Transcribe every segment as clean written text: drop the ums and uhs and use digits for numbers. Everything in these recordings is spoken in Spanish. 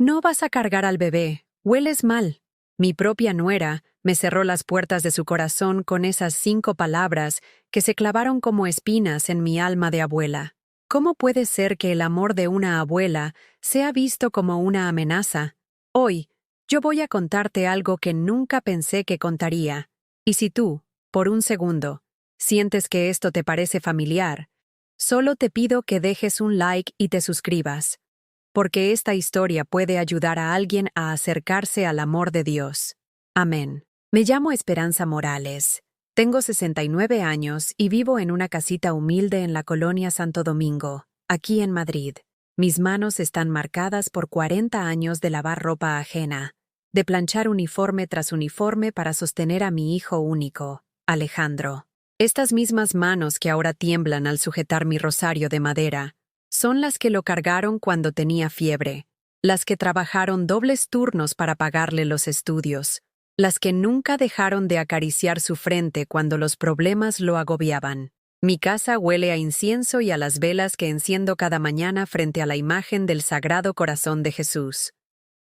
No vas a cargar al bebé, hueles mal. Mi propia nuera me cerró las puertas de su corazón con esas 5 palabras que se clavaron como espinas en mi alma de abuela. ¿Cómo puede ser que el amor de una abuela sea visto como una amenaza? Hoy, yo voy a contarte algo que nunca pensé que contaría. Y si tú, por un segundo, sientes que esto te parece familiar, solo te pido que dejes un like y te suscribas, porque esta historia puede ayudar a alguien a acercarse al amor de Dios. Amén. Me llamo Esperanza Morales. Tengo 69 años y vivo en una casita humilde en la colonia Santo Domingo, aquí en Madrid. Mis manos están marcadas por 40 años de lavar ropa ajena, de planchar uniforme tras uniforme para sostener a mi hijo único, Alejandro. Estas mismas manos que ahora tiemblan al sujetar mi rosario de madera, son las que lo cargaron cuando tenía fiebre, las que trabajaron dobles turnos para pagarle los estudios, las que nunca dejaron de acariciar su frente cuando los problemas lo agobiaban. Mi casa huele a incienso y a las velas que enciendo cada mañana frente a la imagen del Sagrado Corazón de Jesús.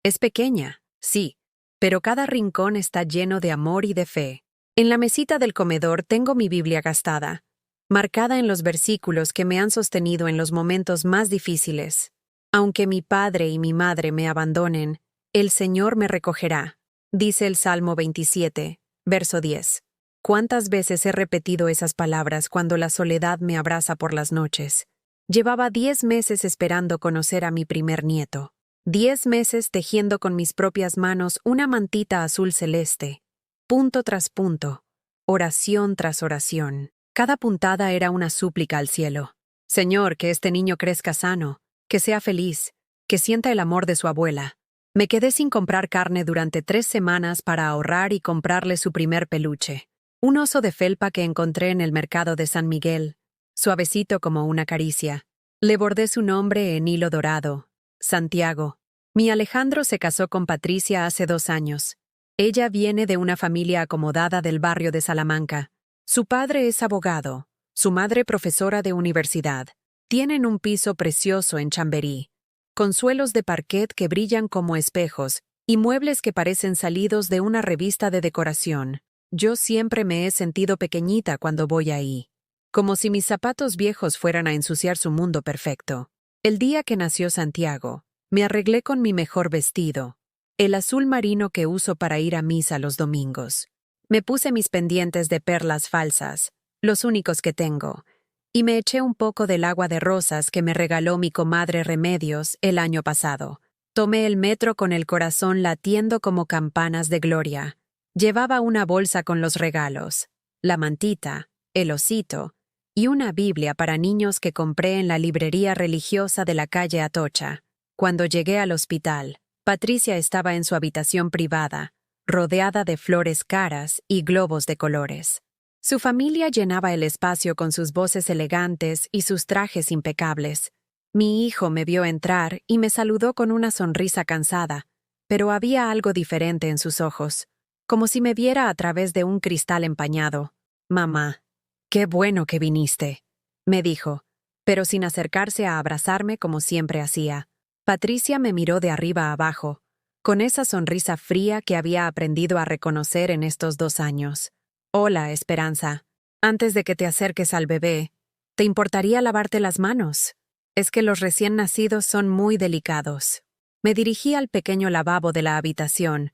Es pequeña, sí, pero cada rincón está lleno de amor y de fe. En la mesita del comedor tengo mi Biblia gastada, marcada en los versículos que me han sostenido en los momentos más difíciles. Aunque mi padre y mi madre me abandonen, el Señor me recogerá, dice el Salmo 27, verso 10. ¿Cuántas veces he repetido esas palabras cuando la soledad me abraza por las noches? Llevaba 10 meses esperando conocer a mi primer nieto. 10 meses tejiendo con mis propias manos una mantita azul celeste. Punto tras punto, oración tras oración. Cada puntada era una súplica al cielo. Señor, que este niño crezca sano, que sea feliz, que sienta el amor de su abuela. Me quedé sin comprar carne durante 3 semanas para ahorrar y comprarle su primer peluche. Un oso de felpa que encontré en el mercado de San Miguel, suavecito como una caricia. Le bordé su nombre en hilo dorado, Santiago. Mi Alejandro se casó con Patricia hace 2 años. Ella viene de una familia acomodada del barrio de Salamanca. Su padre es abogado, su madre profesora de universidad. Tienen un piso precioso en Chamberí, con suelos de parquet que brillan como espejos y muebles que parecen salidos de una revista de decoración. Yo siempre me he sentido pequeñita cuando voy ahí, como si mis zapatos viejos fueran a ensuciar su mundo perfecto. El día que nació Santiago, me arreglé con mi mejor vestido, el azul marino que uso para ir a misa los domingos. Me puse mis pendientes de perlas falsas, los únicos que tengo, y me eché un poco del agua de rosas que me regaló mi comadre Remedios el año pasado. Tomé el metro con el corazón latiendo como campanas de gloria. Llevaba una bolsa con los regalos, la mantita, el osito y una Biblia para niños que compré en la librería religiosa de la calle Atocha. Cuando llegué al hospital, Patricia estaba en su habitación privada, rodeada de flores caras y globos de colores. Su familia llenaba el espacio con sus voces elegantes y sus trajes impecables. Mi hijo me vio entrar y me saludó con una sonrisa cansada, pero había algo diferente en sus ojos, como si me viera a través de un cristal empañado. «Mamá, qué bueno que viniste», me dijo, pero sin acercarse a abrazarme como siempre hacía. Patricia me miró de arriba a abajo, con esa sonrisa fría que había aprendido a reconocer en estos 2 años. «Hola, Esperanza. Antes de que te acerques al bebé, ¿te importaría lavarte las manos? Es que los recién nacidos son muy delicados». Me dirigí al pequeño lavabo de la habitación,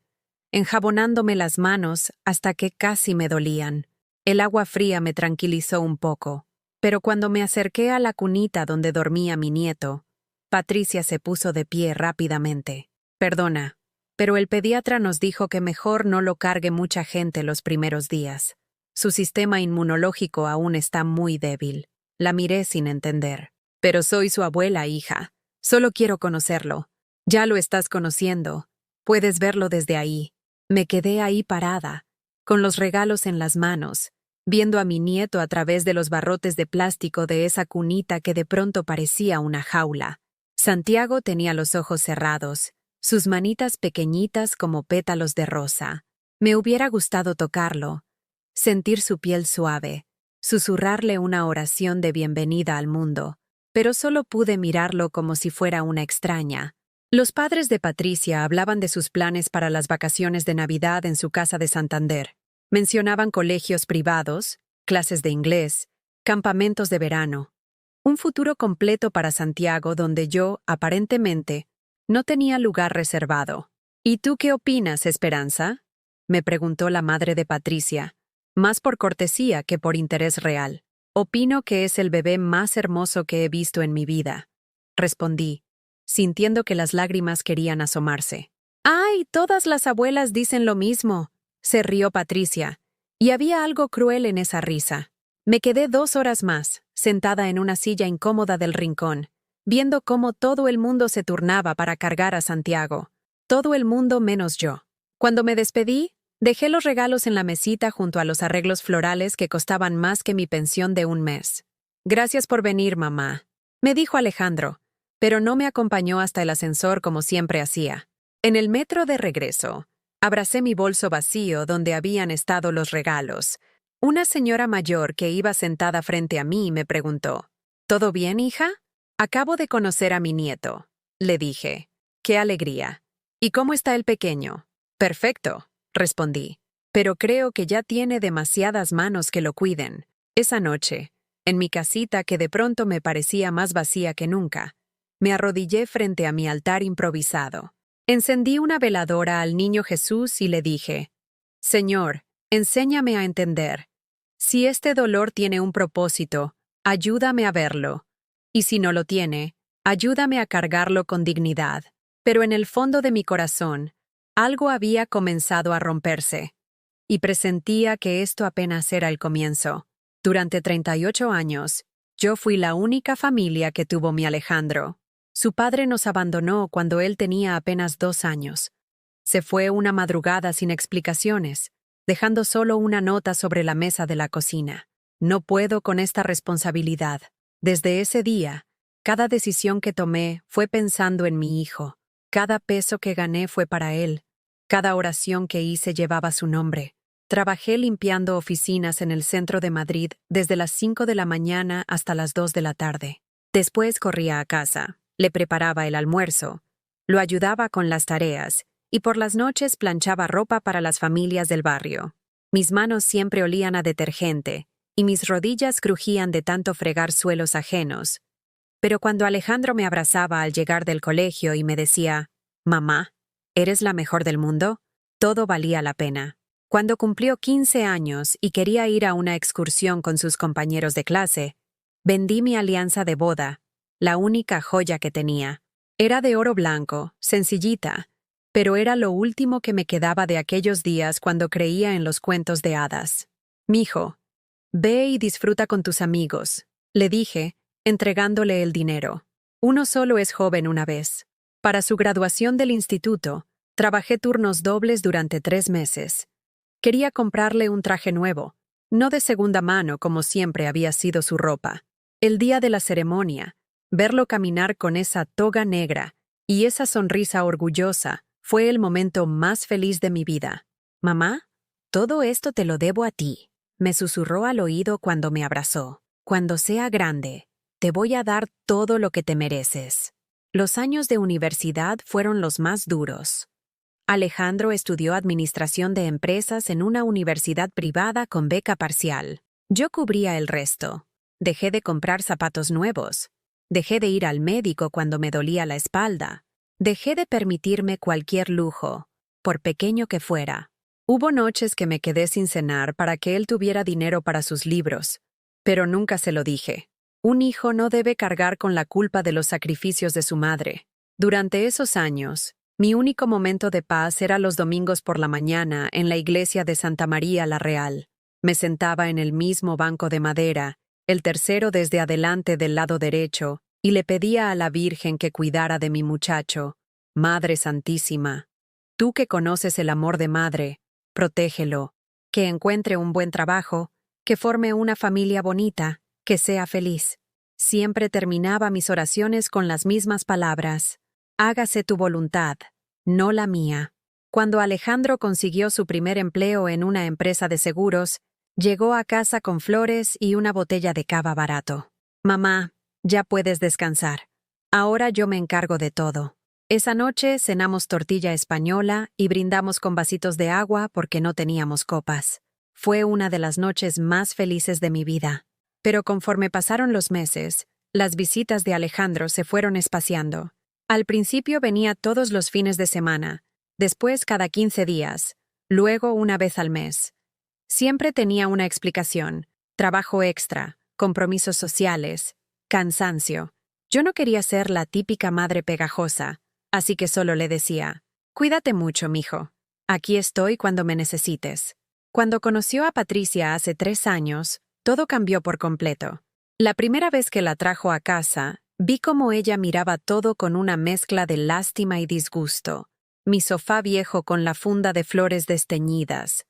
enjabonándome las manos hasta que casi me dolían. El agua fría me tranquilizó un poco, pero cuando me acerqué a la cunita donde dormía mi nieto, Patricia se puso de pie rápidamente. «Perdona, pero el pediatra nos dijo que mejor no lo cargue mucha gente los primeros días. Su sistema inmunológico aún está muy débil». La miré sin entender. «Pero soy su abuela, hija. Solo quiero conocerlo. Ya lo estás conociendo. Puedes verlo desde ahí». Me quedé ahí parada, con los regalos en las manos, viendo a mi nieto a través de los barrotes de plástico de esa cunita que de pronto parecía una jaula. Santiago tenía los ojos cerrados, sus manitas pequeñitas como pétalos de rosa. Me hubiera gustado tocarlo, sentir su piel suave, susurrarle una oración de bienvenida al mundo, pero solo pude mirarlo como si fuera una extraña. Los padres de Patricia hablaban de sus planes para las vacaciones de Navidad en su casa de Santander. Mencionaban colegios privados, clases de inglés, campamentos de verano. Un futuro completo para Santiago donde yo, aparentemente, no tenía lugar reservado. ¿Y tú qué opinas, Esperanza?, me preguntó la madre de Patricia, más por cortesía que por interés real. Opino que es el bebé más hermoso que he visto en mi vida, respondí, sintiendo que las lágrimas querían asomarse. ¡Ay, todas las abuelas dicen lo mismo!, se rió Patricia, y había algo cruel en esa risa. Me quedé 2 horas más, sentada en una silla incómoda del rincón, viendo cómo todo el mundo se turnaba para cargar a Santiago. Todo el mundo menos yo. Cuando me despedí, dejé los regalos en la mesita junto a los arreglos florales que costaban más que mi pensión de un mes. Gracias por venir, mamá, me dijo Alejandro, pero no me acompañó hasta el ascensor como siempre hacía. En el metro de regreso, abracé mi bolso vacío donde habían estado los regalos. Una señora mayor que iba sentada frente a mí me preguntó, ¿todo bien, hija? Acabo de conocer a mi nieto, le dije. ¡Qué alegría! ¿Y cómo está el pequeño? Perfecto, respondí, pero creo que ya tiene demasiadas manos que lo cuiden. Esa noche, en mi casita que de pronto me parecía más vacía que nunca, me arrodillé frente a mi altar improvisado. Encendí una veladora al niño Jesús y le dije, Señor, enséñame a entender. Si este dolor tiene un propósito, ayúdame a verlo. Y si no lo tiene, ayúdame a cargarlo con dignidad. Pero en el fondo de mi corazón, algo había comenzado a romperse. Y presentía que esto apenas era el comienzo. Durante 38 años, yo fui la única familia que tuvo mi Alejandro. Su padre nos abandonó cuando él tenía apenas 2 años. Se fue una madrugada sin explicaciones, dejando solo una nota sobre la mesa de la cocina. No puedo con esta responsabilidad. Desde ese día, cada decisión que tomé fue pensando en mi hijo. Cada peso que gané fue para él. Cada oración que hice llevaba su nombre. Trabajé limpiando oficinas en el centro de Madrid desde las 5 de la mañana hasta las 2 de la tarde. Después corría a casa, le preparaba el almuerzo, lo ayudaba con las tareas y por las noches planchaba ropa para las familias del barrio. Mis manos siempre olían a detergente y mis rodillas crujían de tanto fregar suelos ajenos. Pero cuando Alejandro me abrazaba al llegar del colegio y me decía, «Mamá, ¿eres la mejor del mundo?», todo valía la pena. Cuando cumplió 15 años y quería ir a una excursión con sus compañeros de clase, vendí mi alianza de boda, la única joya que tenía. Era de oro blanco, sencillita, pero era lo último que me quedaba de aquellos días cuando creía en los cuentos de hadas. «Mijo, ve y disfruta con tus amigos», le dije, entregándole el dinero. Uno solo es joven una vez. Para su graduación del instituto, trabajé turnos dobles durante 3 meses. Quería comprarle un traje nuevo, no de segunda mano como siempre había sido su ropa. El día de la ceremonia, verlo caminar con esa toga negra y esa sonrisa orgullosa fue el momento más feliz de mi vida. «Mamá, todo esto te lo debo a ti», me susurró al oído cuando me abrazó. «Cuando sea grande, te voy a dar todo lo que te mereces». Los años de universidad fueron los más duros. Alejandro estudió administración de empresas en una universidad privada con beca parcial. Yo cubría el resto. Dejé de comprar zapatos nuevos. Dejé de ir al médico cuando me dolía la espalda. Dejé de permitirme cualquier lujo, por pequeño que fuera. Hubo noches que me quedé sin cenar para que él tuviera dinero para sus libros, pero nunca se lo dije. Un hijo no debe cargar con la culpa de los sacrificios de su madre. Durante esos años, mi único momento de paz era los domingos por la mañana en la iglesia de Santa María la Real. Me sentaba en el mismo banco de madera, el tercero desde adelante del lado derecho, y le pedía a la Virgen que cuidara de mi muchacho. Madre Santísima, tú que conoces el amor de madre, protégelo, que encuentre un buen trabajo, que forme una familia bonita, que sea feliz. Siempre terminaba mis oraciones con las mismas palabras. Hágase tu voluntad, no la mía. Cuando Alejandro consiguió su primer empleo en una empresa de seguros, llegó a casa con flores y una botella de cava barato. «Mamá, ya puedes descansar. Ahora yo me encargo de todo». Esa noche cenamos tortilla española y brindamos con vasitos de agua porque no teníamos copas. Fue una de las noches más felices de mi vida. Pero conforme pasaron los meses, las visitas de Alejandro se fueron espaciando. Al principio venía todos los fines de semana, después cada 15 días, luego una vez al mes. Siempre tenía una explicación: trabajo extra, compromisos sociales, cansancio. Yo no quería ser la típica madre pegajosa, así que solo le decía: cuídate mucho, mijo. Aquí estoy cuando me necesites. Cuando conoció a Patricia hace 3 años, todo cambió por completo. La primera vez que la trajo a casa, vi cómo ella miraba todo con una mezcla de lástima y disgusto. Mi sofá viejo con la funda de flores desteñidas,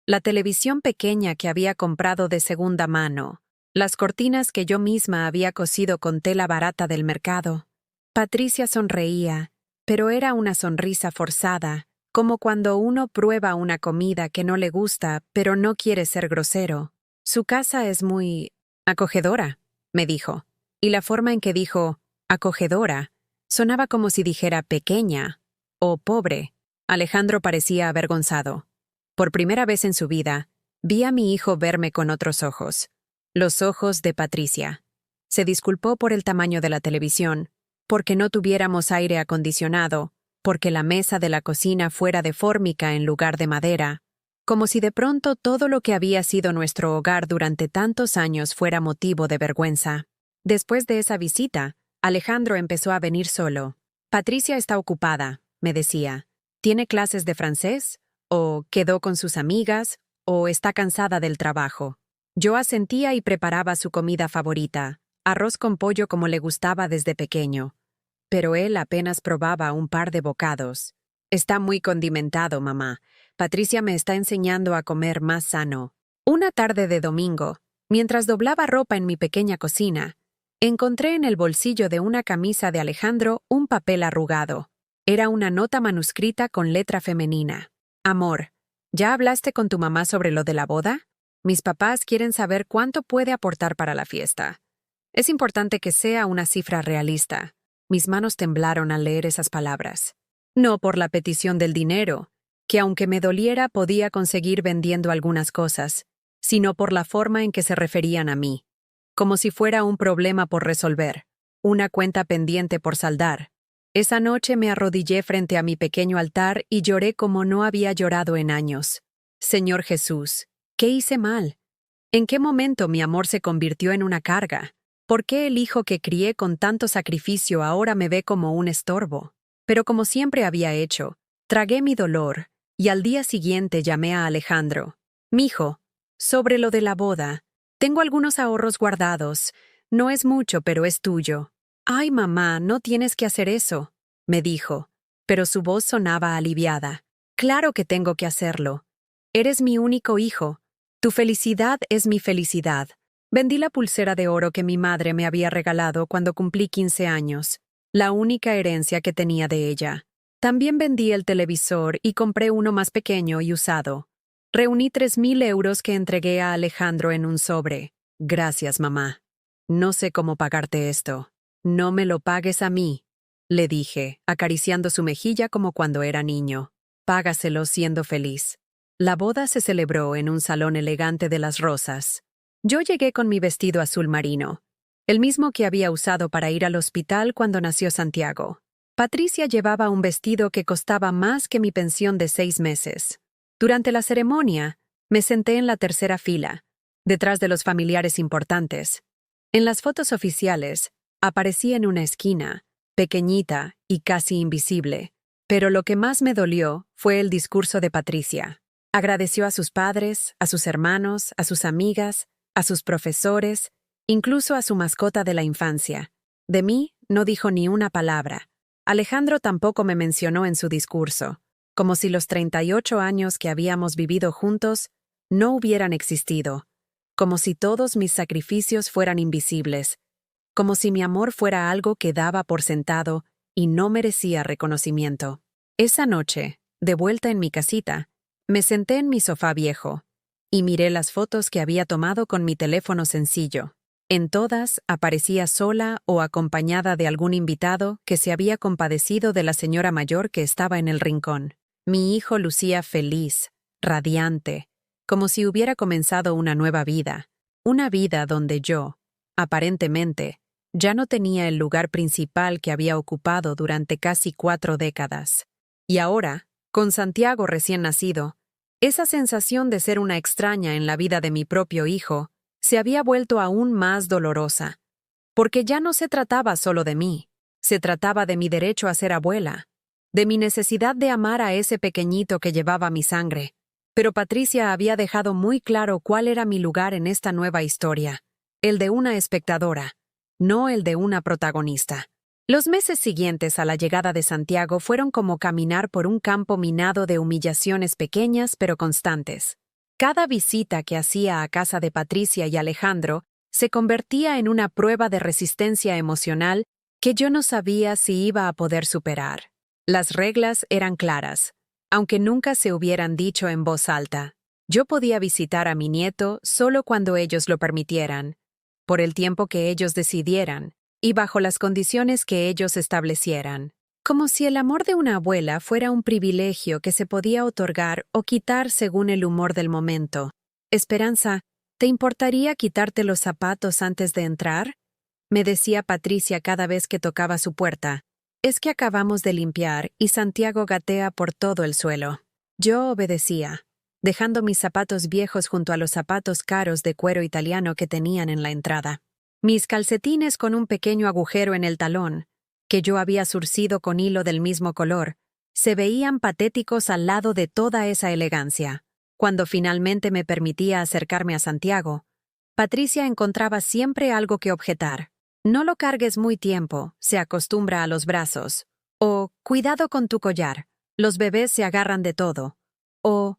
la televisión pequeña que había comprado de segunda mano, las cortinas que yo misma había cosido con tela barata del mercado. Patricia sonreía, pero era una sonrisa forzada, como cuando uno prueba una comida que no le gusta, pero no quiere ser grosero. Su casa es muy acogedora, me dijo, y la forma en que dijo acogedora sonaba como si dijera pequeña o pobre. Alejandro parecía avergonzado. Por primera vez en su vida, vi a mi hijo verme con otros ojos, los ojos de Patricia. Se disculpó por el tamaño de la televisión, porque no tuviéramos aire acondicionado, porque la mesa de la cocina fuera de fórmica en lugar de madera, como si de pronto todo lo que había sido nuestro hogar durante tantos años fuera motivo de vergüenza. Después de esa visita, Alejandro empezó a venir solo. Patricia está ocupada, me decía. ¿Tiene clases de francés? ¿O quedó con sus amigas? ¿O está cansada del trabajo? Yo asentía y preparaba su comida favorita, arroz con pollo como le gustaba desde pequeño. Pero él apenas probaba un par de bocados. Está muy condimentado, mamá. Patricia me está enseñando a comer más sano. Una tarde de domingo, mientras doblaba ropa en mi pequeña cocina, encontré en el bolsillo de una camisa de Alejandro un papel arrugado. Era una nota manuscrita con letra femenina. Amor, ¿ya hablaste con tu mamá sobre lo de la boda? Mis papás quieren saber cuánto puede aportar para la fiesta. Es importante que sea una cifra realista. Mis manos temblaron al leer esas palabras. No por la petición del dinero, que aunque me doliera podía conseguir vendiendo algunas cosas, sino por la forma en que se referían a mí. Como si fuera un problema por resolver, una cuenta pendiente por saldar. Esa noche me arrodillé frente a mi pequeño altar y lloré como no había llorado en años. Señor Jesús, ¿qué hice mal? ¿En qué momento mi amor se convirtió en una carga? ¿Por qué el hijo que crié con tanto sacrificio ahora me ve como un estorbo? Pero como siempre había hecho, tragué mi dolor, y al día siguiente llamé a Alejandro. Mijo, sobre lo de la boda, tengo algunos ahorros guardados. No es mucho, pero es tuyo. Ay, mamá, no tienes que hacer eso, me dijo, pero su voz sonaba aliviada. Claro que tengo que hacerlo. Eres mi único hijo. Tu felicidad es mi felicidad. Vendí la pulsera de oro que mi madre me había regalado cuando cumplí 15 años, la única herencia que tenía de ella. También vendí el televisor y compré uno más pequeño y usado. Reuní 3.000 euros que entregué a Alejandro en un sobre. Gracias, mamá. No sé cómo pagarte esto. No me lo pagues a mí, le dije, acariciando su mejilla como cuando era niño. Págaselo siendo feliz. La boda se celebró en un salón elegante de Las Rosas. Yo llegué con mi vestido azul marino, el mismo que había usado para ir al hospital cuando nació Santiago. Patricia llevaba un vestido que costaba más que mi pensión de 6 meses. Durante la ceremonia, me senté en la tercera fila, detrás de los familiares importantes. En las fotos oficiales, aparecí en una esquina, pequeñita y casi invisible. Pero lo que más me dolió fue el discurso de Patricia. Agradeció a sus padres, a sus hermanos, a sus amigas, a sus profesores, incluso a su mascota de la infancia. De mí no dijo ni una palabra. Alejandro tampoco me mencionó en su discurso, como si los 38 años que habíamos vivido juntos no hubieran existido, como si todos mis sacrificios fueran invisibles, como si mi amor fuera algo que daba por sentado y no merecía reconocimiento. Esa noche, de vuelta en mi casita, me senté en mi sofá viejo y miré las fotos que había tomado con mi teléfono sencillo. En todas aparecía sola o acompañada de algún invitado que se había compadecido de la señora mayor que estaba en el rincón. Mi hijo lucía feliz, radiante, como si hubiera comenzado una vida donde yo, aparentemente, ya no tenía el lugar principal que había ocupado durante casi 4 décadas. Y ahora, con Santiago recién nacido, esa sensación de ser una extraña en la vida de mi propio hijo se había vuelto aún más dolorosa, porque ya no se trataba solo de mí, se trataba de mi derecho a ser abuela, de mi necesidad de amar a ese pequeñito que llevaba mi sangre. Pero Patricia había dejado muy claro cuál era mi lugar en esta nueva historia, el de una espectadora, no el de una protagonista. Los meses siguientes a la llegada de Santiago fueron como caminar por un campo minado de humillaciones pequeñas pero constantes. Cada visita que hacía a casa de Patricia y Alejandro se convertía en una prueba de resistencia emocional que yo no sabía si iba a poder superar. Las reglas eran claras, aunque nunca se hubieran dicho en voz alta. Yo podía visitar a mi nieto solo cuando ellos lo permitieran, por el tiempo que ellos decidieran, y bajo las condiciones que ellos establecieran. Como si el amor de una abuela fuera un privilegio que se podía otorgar o quitar según el humor del momento. Esperanza, ¿te importaría quitarte los zapatos antes de entrar?, me decía Patricia cada vez que tocaba su puerta. Es que acabamos de limpiar y Santiago gatea por todo el suelo. Yo obedecía, dejando mis zapatos viejos junto a los zapatos caros de cuero italiano que tenían en la entrada. Mis calcetines con un pequeño agujero en el talón, que yo había zurcido con hilo del mismo color, se veían patéticos al lado de toda esa elegancia. Cuando finalmente me permitía acercarme a Santiago, Patricia encontraba siempre algo que objetar. No lo cargues muy tiempo, se acostumbra a los brazos. O, cuidado con tu collar, los bebés se agarran de todo. O,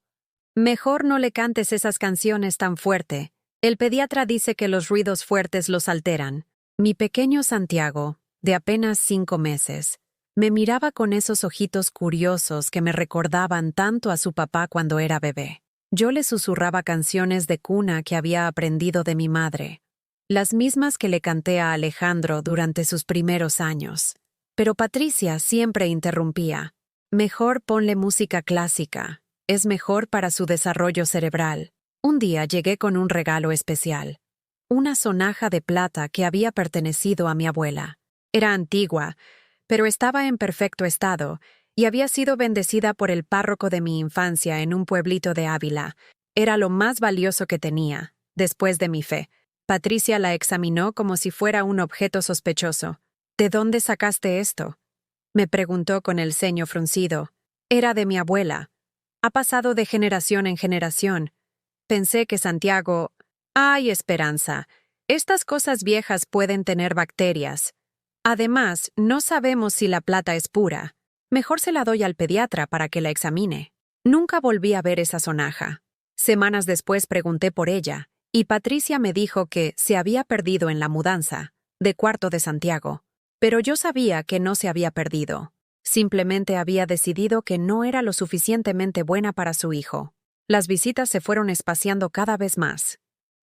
mejor no le cantes esas canciones tan fuerte. El pediatra dice que los ruidos fuertes los alteran. Mi pequeño Santiago, de apenas 5 meses, me miraba con esos ojitos curiosos que me recordaban tanto a su papá cuando era bebé. Yo le susurraba canciones de cuna que había aprendido de mi madre, las mismas que le canté a Alejandro durante sus primeros años. Pero Patricia siempre interrumpía. Mejor ponle música clásica, es mejor para su desarrollo cerebral. Un día llegué con un regalo especial, una sonaja de plata que había pertenecido a mi abuela. Era antigua, pero estaba en perfecto estado y había sido bendecida por el párroco de mi infancia en un pueblito de Ávila. Era lo más valioso que tenía, después de mi fe. Patricia la examinó como si fuera un objeto sospechoso. ¿De dónde sacaste esto?, me preguntó con el ceño fruncido. Era de mi abuela. Ha pasado de generación en generación. Pensé que Santiago... ¡Ay, Esperanza! Estas cosas viejas pueden tener bacterias. Además, no sabemos si la plata es pura. Mejor se la doy al pediatra para que la examine. Nunca volví a ver esa sonaja. Semanas después pregunté por ella, y Patricia me dijo que se había perdido en la mudanza, de cuarto de Santiago. Pero yo sabía que no se había perdido. Simplemente había decidido que no era lo suficientemente buena para su hijo. Las visitas se fueron espaciando cada vez más.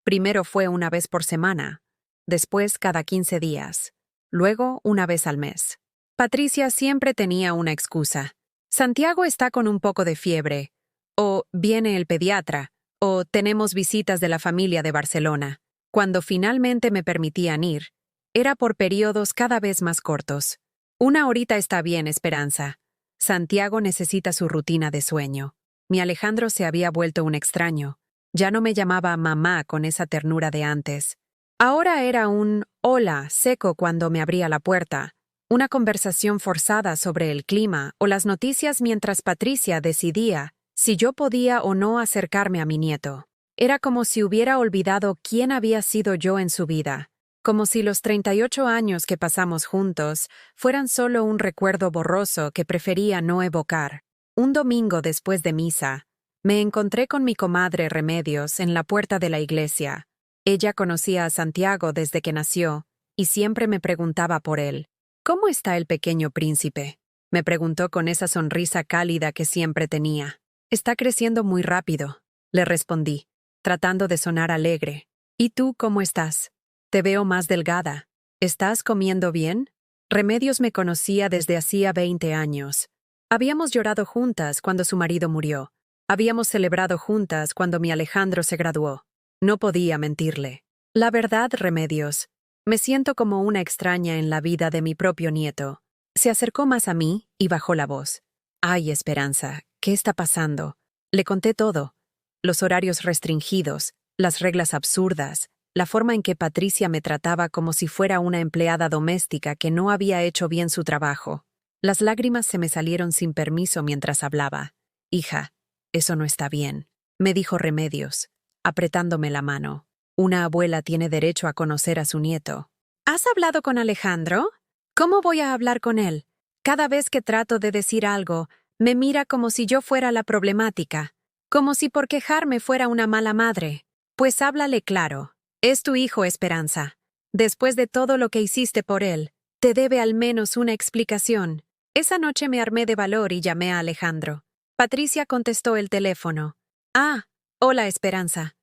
Primero fue una vez por semana, después cada 15 días, luego una vez al mes. Patricia siempre tenía una excusa. Santiago está con un poco de fiebre, o viene el pediatra, o tenemos visitas de la familia de Barcelona. Cuando finalmente me permitían ir, era por periodos cada vez más cortos. 1 horita está bien, Esperanza. Santiago necesita su rutina de sueño. Mi Alejandro se había vuelto un extraño. Ya no me llamaba mamá con esa ternura de antes. Ahora era un hola seco cuando me abría la puerta, una conversación forzada sobre el clima o las noticias mientras Patricia decidía si yo podía o no acercarme a mi nieto. Era como si hubiera olvidado quién había sido yo en su vida, como si los 38 años que pasamos juntos fueran solo un recuerdo borroso que prefería no evocar. Un domingo después de misa, me encontré con mi comadre Remedios en la puerta de la iglesia. Ella conocía a Santiago desde que nació y siempre me preguntaba por él. ¿Cómo está el pequeño príncipe?, me preguntó con esa sonrisa cálida que siempre tenía. Está creciendo muy rápido, le respondí, tratando de sonar alegre. ¿Y tú cómo estás? Te veo más delgada. ¿Estás comiendo bien? Remedios me conocía desde hacía 20 años. Habíamos llorado juntas cuando su marido murió. Habíamos celebrado juntas cuando mi Alejandro se graduó. No podía mentirle. La verdad, Remedios, me siento como una extraña en la vida de mi propio nieto. Se acercó más a mí y bajó la voz. Ay, Esperanza, ¿qué está pasando? Le conté todo. Los horarios restringidos, las reglas absurdas, la forma en que Patricia me trataba como si fuera una empleada doméstica que no había hecho bien su trabajo. Las lágrimas se me salieron sin permiso mientras hablaba. Hija, eso no está bien, me dijo Remedios, apretándome la mano. Una abuela tiene derecho a conocer a su nieto. ¿Has hablado con Alejandro? ¿Cómo voy a hablar con él? Cada vez que trato de decir algo, me mira como si yo fuera la problemática, como si por quejarme fuera una mala madre. Pues háblale claro. Es tu hijo, Esperanza. Después de todo lo que hiciste por él, te debe al menos una explicación. Esa noche me armé de valor y llamé a Alejandro. Patricia contestó el teléfono. Ah, hola, Esperanza.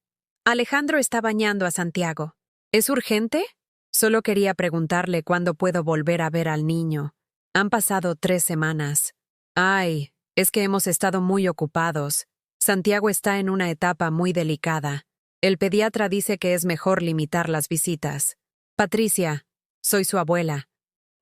Alejandro está bañando a Santiago. ¿Es urgente? Solo quería preguntarle cuándo puedo volver a ver al niño. Han pasado 3 semanas. Ay, es que hemos estado muy ocupados. Santiago está en una etapa muy delicada. El pediatra dice que es mejor limitar las visitas. Patricia, soy su abuela.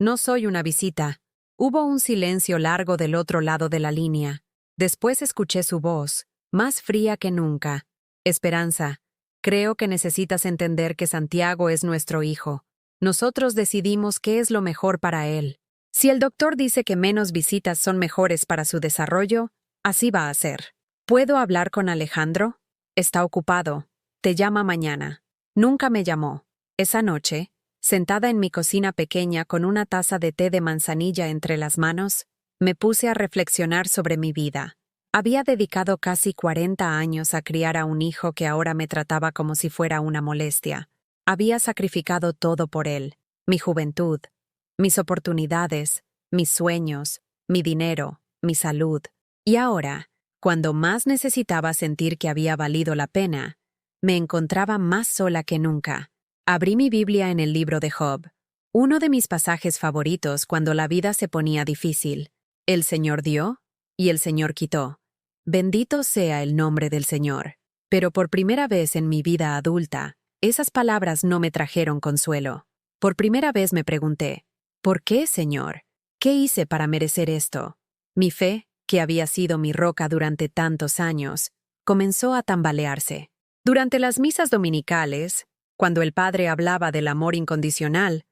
No soy una visita. Hubo un silencio largo del otro lado de la línea. Después escuché su voz, más fría que nunca. Esperanza, creo que necesitas entender que Santiago es nuestro hijo. Nosotros decidimos qué es lo mejor para él. Si el doctor dice que menos visitas son mejores para su desarrollo, así va a ser. ¿Puedo hablar con Alejandro? Está ocupado. Te llama mañana. Nunca me llamó. Esa noche, sentada en mi cocina pequeña con una taza de té de manzanilla entre las manos, me puse a reflexionar sobre mi vida. Había dedicado casi 40 años a criar a un hijo que ahora me trataba como si fuera una molestia. Había sacrificado todo por él, mi juventud, mis oportunidades, mis sueños, mi dinero, mi salud. Y ahora, cuando más necesitaba sentir que había valido la pena, me encontraba más sola que nunca. Abrí mi Biblia en el libro de Job, uno de mis pasajes favoritos cuando la vida se ponía difícil. El Señor dio, y el Señor quitó. Bendito sea el nombre del Señor. Pero por primera vez en mi vida adulta, esas palabras no me trajeron consuelo. Por primera vez me pregunté, ¿por qué, Señor? ¿Qué hice para merecer esto? Mi fe, que había sido mi roca durante tantos años, comenzó a tambalearse. Durante las misas dominicales, cuando el padre hablaba del amor incondicional,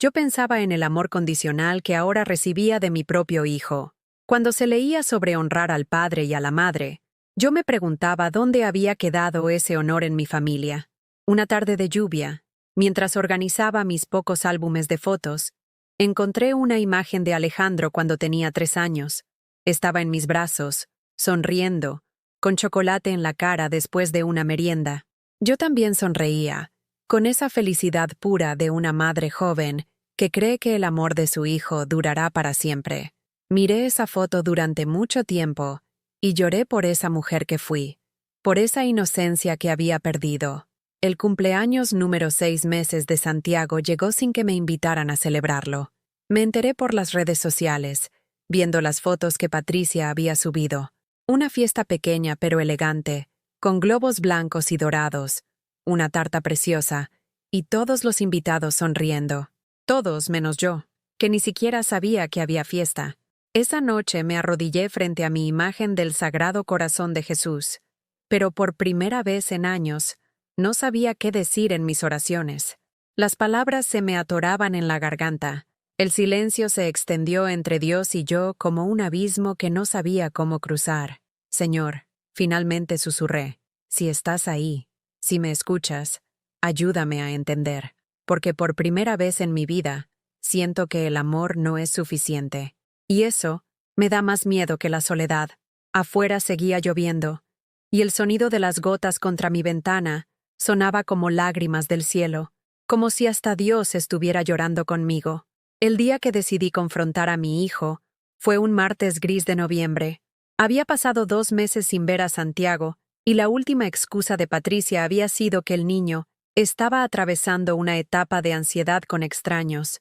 yo pensaba en el amor condicional que ahora recibía de mi propio hijo. Cuando se leía sobre honrar al padre y a la madre, yo me preguntaba dónde había quedado ese honor en mi familia. Una tarde de lluvia, mientras organizaba mis pocos álbumes de fotos, encontré una imagen de Alejandro cuando tenía 3 años. Estaba en mis brazos, sonriendo, con chocolate en la cara después de una merienda. Yo también sonreía, con esa felicidad pura de una madre joven que cree que el amor de su hijo durará para siempre. Miré esa foto durante mucho tiempo y lloré por esa mujer que fui, por esa inocencia que había perdido. El cumpleaños número 6 meses de Santiago llegó sin que me invitaran a celebrarlo. Me enteré por las redes sociales, viendo las fotos que Patricia había subido. Una fiesta pequeña pero elegante, con globos blancos y dorados, una tarta preciosa, y todos los invitados sonriendo. Todos menos yo, que ni siquiera sabía que había fiesta. Esa noche me arrodillé frente a mi imagen del Sagrado Corazón de Jesús, pero por primera vez en años no sabía qué decir en mis oraciones. Las palabras se me atoraban en la garganta. El silencio se extendió entre Dios y yo como un abismo que no sabía cómo cruzar. Señor, finalmente susurré, si estás ahí, si me escuchas, ayúdame a entender, porque por primera vez en mi vida siento que el amor no es suficiente. Y eso me da más miedo que la soledad. Afuera seguía lloviendo, y el sonido de las gotas contra mi ventana sonaba como lágrimas del cielo, como si hasta Dios estuviera llorando conmigo. El día que decidí confrontar a mi hijo fue un martes gris de noviembre. Había pasado 2 meses sin ver a Santiago, y la última excusa de Patricia había sido que el niño Estaba atravesando una etapa de ansiedad con extraños.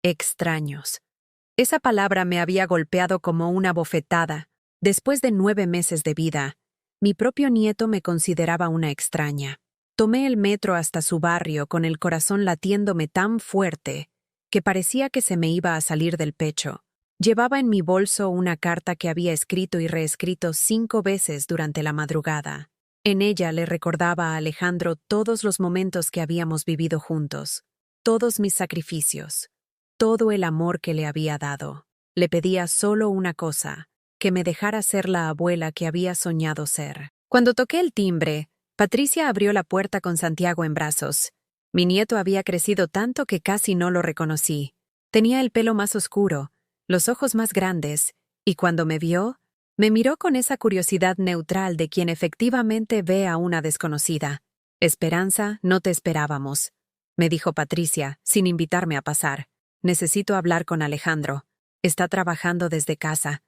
Extraños. Esa palabra me había golpeado como una bofetada. Después de 9 meses de vida, mi propio nieto me consideraba una extraña. Tomé el metro hasta su barrio con el corazón latiéndome tan fuerte que parecía que se me iba a salir del pecho. Llevaba en mi bolso una carta que había escrito y reescrito 5 veces durante la madrugada. En ella le recordaba a Alejandro todos los momentos que habíamos vivido juntos, todos mis sacrificios, todo el amor que le había dado. Le pedía solo una cosa, que me dejara ser la abuela que había soñado ser. Cuando toqué el timbre, Patricia abrió la puerta con Santiago en brazos. Mi nieto había crecido tanto que casi no lo reconocí. Tenía el pelo más oscuro, los ojos más grandes, y cuando me vio, me miró con esa curiosidad neutral de quien efectivamente ve a una desconocida. «Esperanza, no te esperábamos», me dijo Patricia, sin invitarme a pasar. «Necesito hablar con Alejandro. Está trabajando desde casa.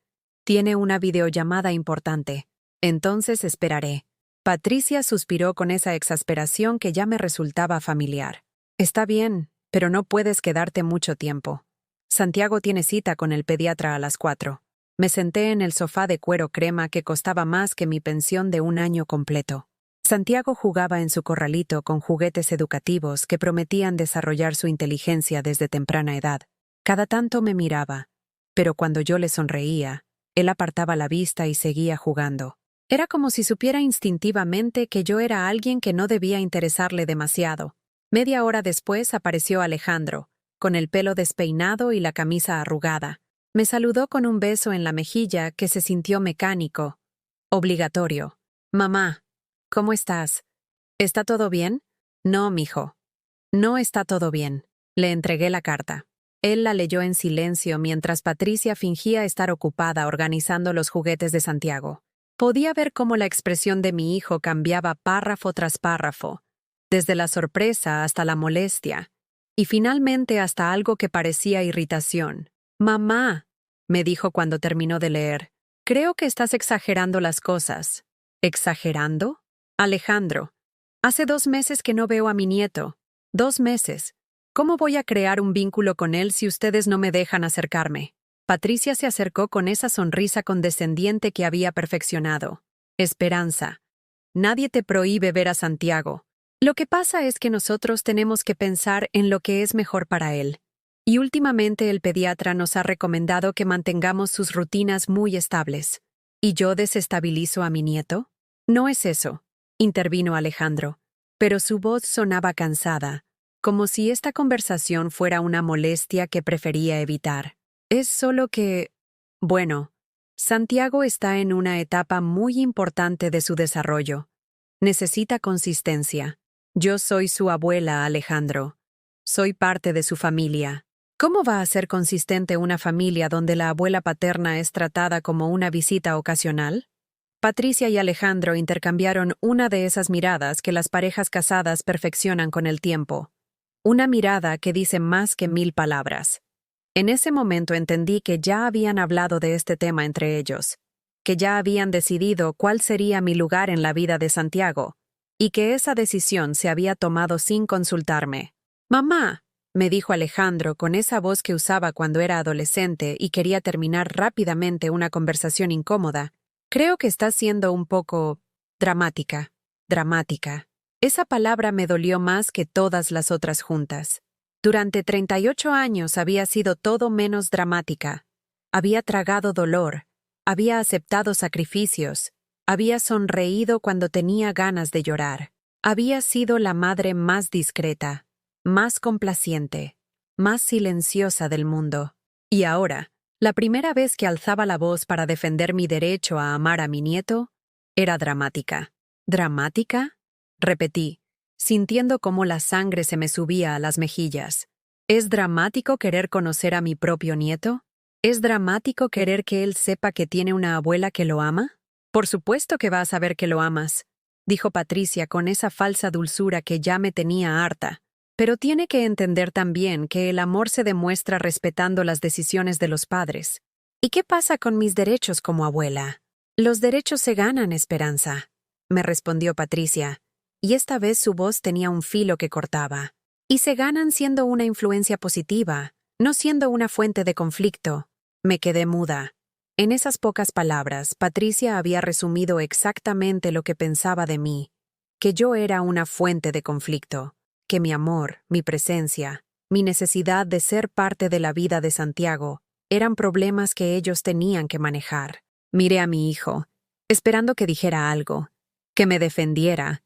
Tiene una videollamada importante. Entonces esperaré». Patricia suspiró con esa exasperación que ya me resultaba familiar. «Está bien, pero no puedes quedarte mucho tiempo. Santiago tiene cita con el pediatra a las 4. Me senté en el sofá de cuero crema que costaba más que mi pensión de un año completo. Santiago jugaba en su corralito con juguetes educativos que prometían desarrollar su inteligencia desde temprana edad. Cada tanto me miraba, pero cuando yo le sonreía, él apartaba la vista y seguía jugando. Era como si supiera instintivamente que yo era alguien que no debía interesarle demasiado. Media hora después apareció Alejandro, con el pelo despeinado y la camisa arrugada. Me saludó con un beso en la mejilla que se sintió mecánico, obligatorio. «Mamá, ¿cómo estás? ¿Está todo bien?» «No, mijo. No está todo bien». Le entregué la carta. Él la leyó en silencio mientras Patricia fingía estar ocupada organizando los juguetes de Santiago. Podía ver cómo la expresión de mi hijo cambiaba párrafo tras párrafo, desde la sorpresa hasta la molestia, y finalmente hasta algo que parecía irritación. «Mamá», me dijo cuando terminó de leer, «creo que estás exagerando las cosas». «¿Exagerando?» «Alejandro, hace 2 meses que no veo a mi nieto. 2 meses. ¿Cómo voy a crear un vínculo con él si ustedes no me dejan acercarme?» Patricia se acercó con esa sonrisa condescendiente que había perfeccionado. «Esperanza, nadie te prohíbe ver a Santiago. Lo que pasa es que nosotros tenemos que pensar en lo que es mejor para él. Y últimamente el pediatra nos ha recomendado que mantengamos sus rutinas muy estables. ¿Y yo desestabilizo a mi nieto?» «No es eso», intervino Alejandro, pero su voz sonaba cansada, como si esta conversación fuera una molestia que prefería evitar. «Es solo que... bueno, Santiago está en una etapa muy importante de su desarrollo. Necesita consistencia. Yo soy su abuela, Alejandro. Soy parte de su familia. ¿Cómo va a ser consistente una familia donde la abuela paterna es tratada como una visita ocasional?» Patricia y Alejandro intercambiaron una de esas miradas que las parejas casadas perfeccionan con el tiempo. Una mirada que dice más que 1000 palabras. En ese momento entendí que ya habían hablado de este tema entre ellos, que ya habían decidido cuál sería mi lugar en la vida de Santiago, y que esa decisión se había tomado sin consultarme. «Mamá», me dijo Alejandro con esa voz que usaba cuando era adolescente y quería terminar rápidamente una conversación incómoda, «creo que estás siendo un poco... dramática». Dramática. Esa palabra me dolió más que todas las otras juntas. Durante 38 años había sido todo menos dramática. Había tragado dolor, había aceptado sacrificios, había sonreído cuando tenía ganas de llorar. Había sido la madre más discreta, más complaciente, más silenciosa del mundo. Y ahora, la primera vez que alzaba la voz para defender mi derecho a amar a mi nieto, era dramática. ¿Dramática?, repetí, sintiendo cómo la sangre se me subía a las mejillas. ¿Es dramático querer conocer a mi propio nieto? ¿Es dramático querer que él sepa que tiene una abuela que lo ama? «Por supuesto que va a saber que lo amas», dijo Patricia con esa falsa dulzura que ya me tenía harta. «Pero tiene que entender también que el amor se demuestra respetando las decisiones de los padres. ¿Y qué pasa con mis derechos como abuela?» «Los derechos se ganan, Esperanza», me respondió Patricia. y esta vez su voz tenía un filo que cortaba. Y se ganan siendo una influencia positiva, no siendo una fuente de conflicto. Me quedé muda. En esas pocas palabras, Patricia había resumido exactamente lo que pensaba de mí, que yo era una fuente de conflicto, que mi amor, mi presencia, mi necesidad de ser parte de la vida de Santiago eran problemas que ellos tenían que manejar. Miré a mi hijo, esperando que dijera algo, que me defendiera,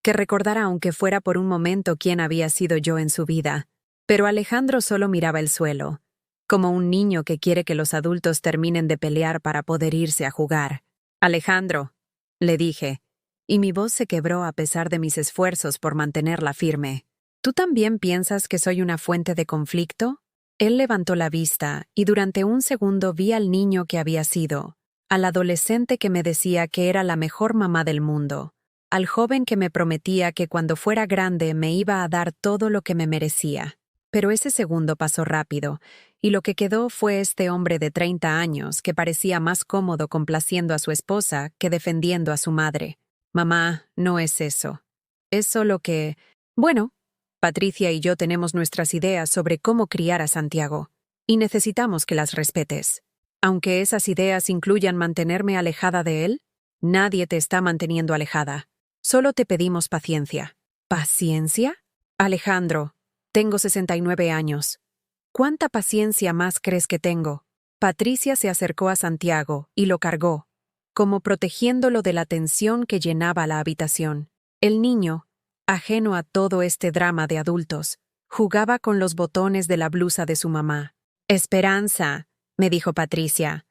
que recordara aunque fuera por un momento quién había sido yo en su vida. Pero Alejandro solo miraba el suelo, como un niño que quiere que los adultos terminen de pelear para poder irse a jugar. «Alejandro», le dije, y mi voz se quebró a pesar de mis esfuerzos por mantenerla firme. «¿Tú también piensas que soy una fuente de conflicto?» Él levantó la vista y durante un segundo vi al niño que había sido, al adolescente que me decía que era la mejor mamá del mundo, al joven que me prometía que cuando fuera grande me iba a dar todo lo que me merecía. Pero ese segundo pasó rápido, y lo que quedó fue este hombre de 30 años que parecía más cómodo complaciendo a su esposa que defendiendo a su madre. «Mamá, no es eso. Es solo que... Bueno, Patricia y yo tenemos nuestras ideas sobre cómo criar a Santiago, y necesitamos que las respetes. Aunque esas ideas incluyan mantenerme alejada de él, nadie te está manteniendo alejada. Solo te pedimos paciencia». «¿Paciencia?» «Alejandro, tengo 69 años. ¿Cuánta paciencia más crees que tengo?» Patricia se acercó a Santiago y lo cargó, como protegiéndolo de la tensión que llenaba la habitación. El niño, ajeno a todo este drama de adultos, jugaba con los botones de la blusa de su mamá. «Esperanza», me dijo Patricia,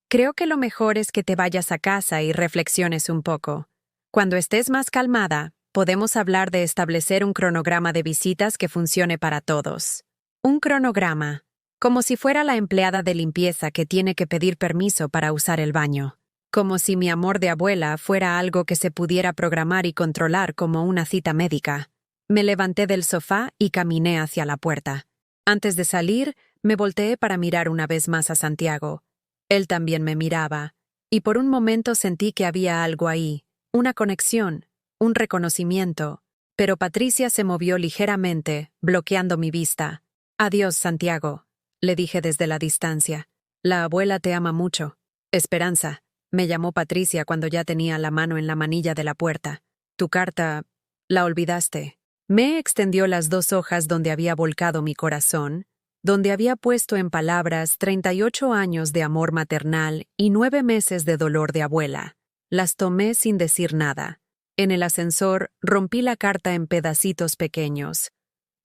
«creo que lo mejor es que te vayas a casa y reflexiones un poco. Cuando estés más calmada, podemos hablar de establecer un cronograma de visitas que funcione para todos». Un cronograma, como si fuera la empleada de limpieza que tiene que pedir permiso para usar el baño. Como si mi amor de abuela fuera algo que se pudiera programar y controlar como una cita médica. Me levanté del sofá y caminé hacia la puerta. Antes de salir, me volteé para mirar una vez más a Santiago. Él también me miraba, y por un momento sentí que había algo ahí, una conexión, un reconocimiento. Pero Patricia se movió ligeramente, bloqueando mi vista. «Adiós, Santiago», le dije desde la distancia. «La abuela te ama mucho». «Esperanza», me llamó Patricia cuando ya tenía la mano en la manilla de la puerta. «Tu carta... ¿la olvidaste?» Me extendió las 2 hojas donde había volcado mi corazón, donde había puesto en palabras 38 años de amor maternal y 9 meses de dolor de abuela. Las tomé sin decir nada. En el ascensor rompí la carta en pedacitos pequeños.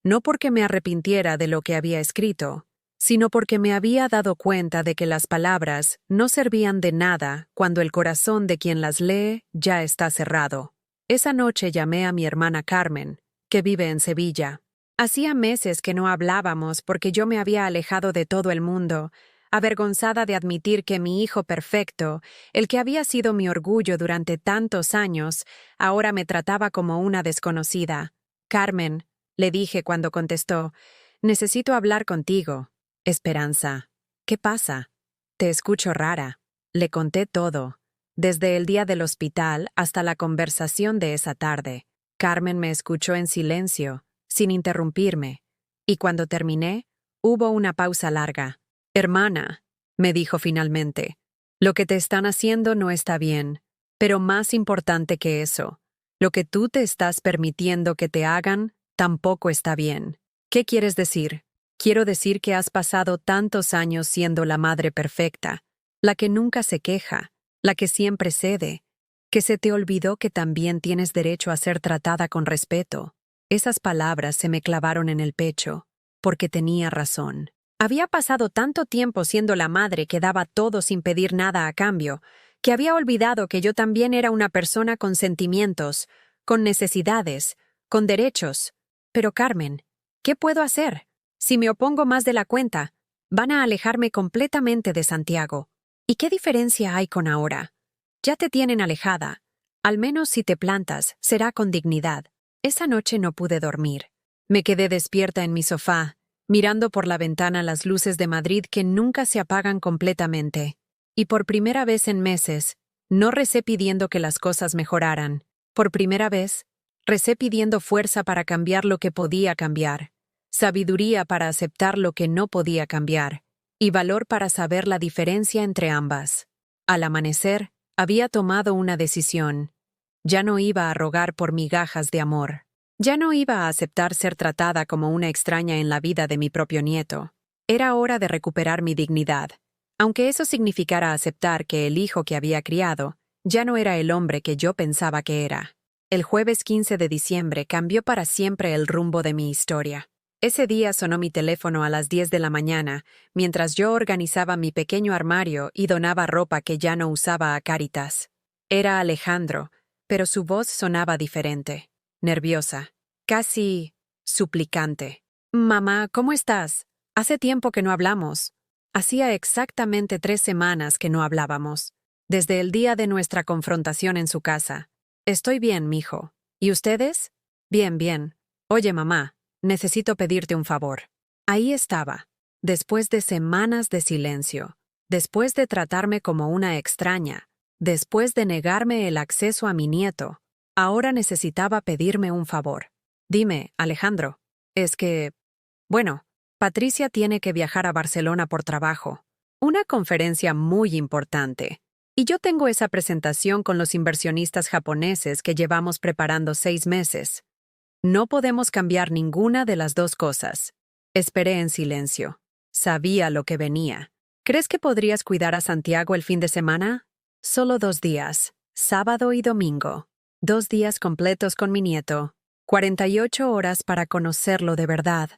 No porque me arrepintiera de lo que había escrito, sino porque me había dado cuenta de que las palabras no servían de nada cuando el corazón de quien las lee ya está cerrado. Esa noche llamé a mi hermana Carmen, que vive en Sevilla. Hacía meses que no hablábamos porque yo me había alejado de todo el mundo, avergonzada de admitir que mi hijo perfecto, el que había sido mi orgullo durante tantos años, ahora me trataba como una desconocida. «Carmen», le dije cuando contestó, «necesito hablar contigo». «Esperanza, ¿qué pasa?» «Te escucho rara». Le conté todo, desde el día del hospital hasta la conversación de esa tarde. Carmen me escuchó en silencio, sin interrumpirme, y cuando terminé, hubo una pausa larga. «Hermana», me dijo finalmente, «lo que te están haciendo no está bien, pero más importante que eso, lo que tú te estás permitiendo que te hagan tampoco está bien». «¿Qué quieres decir?» «Quiero decir que has pasado tantos años siendo la madre perfecta, la que nunca se queja, la que siempre cede, que se te olvidó que también tienes derecho a ser tratada con respeto». Esas palabras se me clavaron en el pecho, porque tenía razón. Había pasado tanto tiempo siendo la madre que daba todo sin pedir nada a cambio, que había olvidado que yo también era una persona con sentimientos, con necesidades, con derechos. Pero Carmen, ¿qué puedo hacer? Si me opongo más de la cuenta, van a alejarme completamente de Santiago. ¿Y qué diferencia hay con ahora? Ya te tienen alejada. Al menos si te plantas, será con dignidad. Esa noche no pude dormir. Me quedé despierta en mi sofá, mirando por la ventana las luces de Madrid que nunca se apagan completamente. Y por primera vez en meses, no recé pidiendo que las cosas mejoraran. Por primera vez, Recé pidiendo fuerza para cambiar lo que podía cambiar, sabiduría para aceptar lo que no podía cambiar, y valor para saber la diferencia entre ambas. Al amanecer, había tomado una decisión. Ya no iba a rogar por migajas de amor. Ya no iba a aceptar ser tratada como una extraña en la vida de mi propio nieto. Era hora de recuperar mi dignidad, aunque eso significara aceptar que el hijo que había criado ya no era el hombre que yo pensaba que era. El jueves 15 de diciembre cambió para siempre el rumbo de mi historia. Ese día sonó mi teléfono a las 10 de la mañana, mientras yo organizaba mi pequeño armario y donaba ropa que ya no usaba a Cáritas. Era Alejandro, pero su voz sonaba diferente, nerviosa, casi suplicante. «Mamá, ¿cómo estás? Hace tiempo que no hablamos». Hacía exactamente 3 semanas que no hablábamos, desde el día de nuestra confrontación en su casa. «Estoy bien, mijo. ¿Y ustedes?» «Bien, bien. Oye, mamá, necesito pedirte un favor». Ahí estaba, después de semanas de silencio, después de tratarme como una extraña, después de negarme el acceso a mi nieto, ahora necesitaba pedirme un favor. «Dime, Alejandro, es que... Bueno, Patricia tiene que viajar a Barcelona por trabajo. Una conferencia muy importante. Y yo tengo esa presentación con los inversionistas japoneses que llevamos preparando 6 meses. No podemos cambiar ninguna de las dos cosas». Esperé en silencio. Sabía lo que venía. «¿Crees que podrías cuidar a Santiago el fin de semana?» «Solo 2 días, sábado y domingo. 2 días completos con mi nieto. 48 horas para conocerlo de verdad.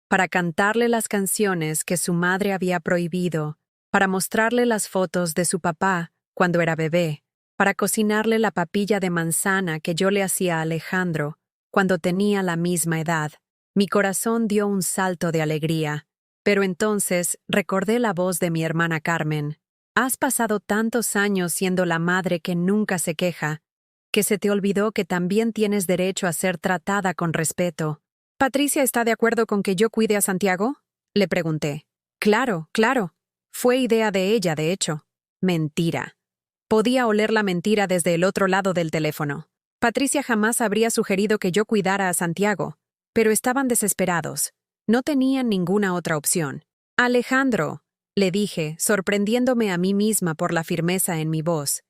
Para cantarle las canciones que su madre había prohibido. Para mostrarle las fotos de su papá cuando era bebé. Para cocinarle la papilla de manzana que yo le hacía a Alejandro cuando tenía la misma edad». Mi corazón dio un salto de alegría, pero entonces recordé la voz de mi hermana Carmen. «Has pasado tantos años siendo la madre que nunca se queja, que se te olvidó que también tienes derecho a ser tratada con respeto». «¿Patricia está de acuerdo con que yo cuide a Santiago?», le pregunté. «Claro, claro. Fue idea de ella, de hecho». Mentira. Podía oler la mentira desde el otro lado del teléfono. Patricia jamás habría sugerido que yo cuidara a Santiago. Pero estaban desesperados. No tenían ninguna otra opción. «Alejandro», le dije, sorprendiéndome a mí misma por la firmeza en mi voz,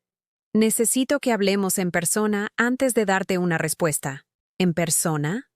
«necesito que hablemos en persona antes de darte una respuesta». «¿En persona?»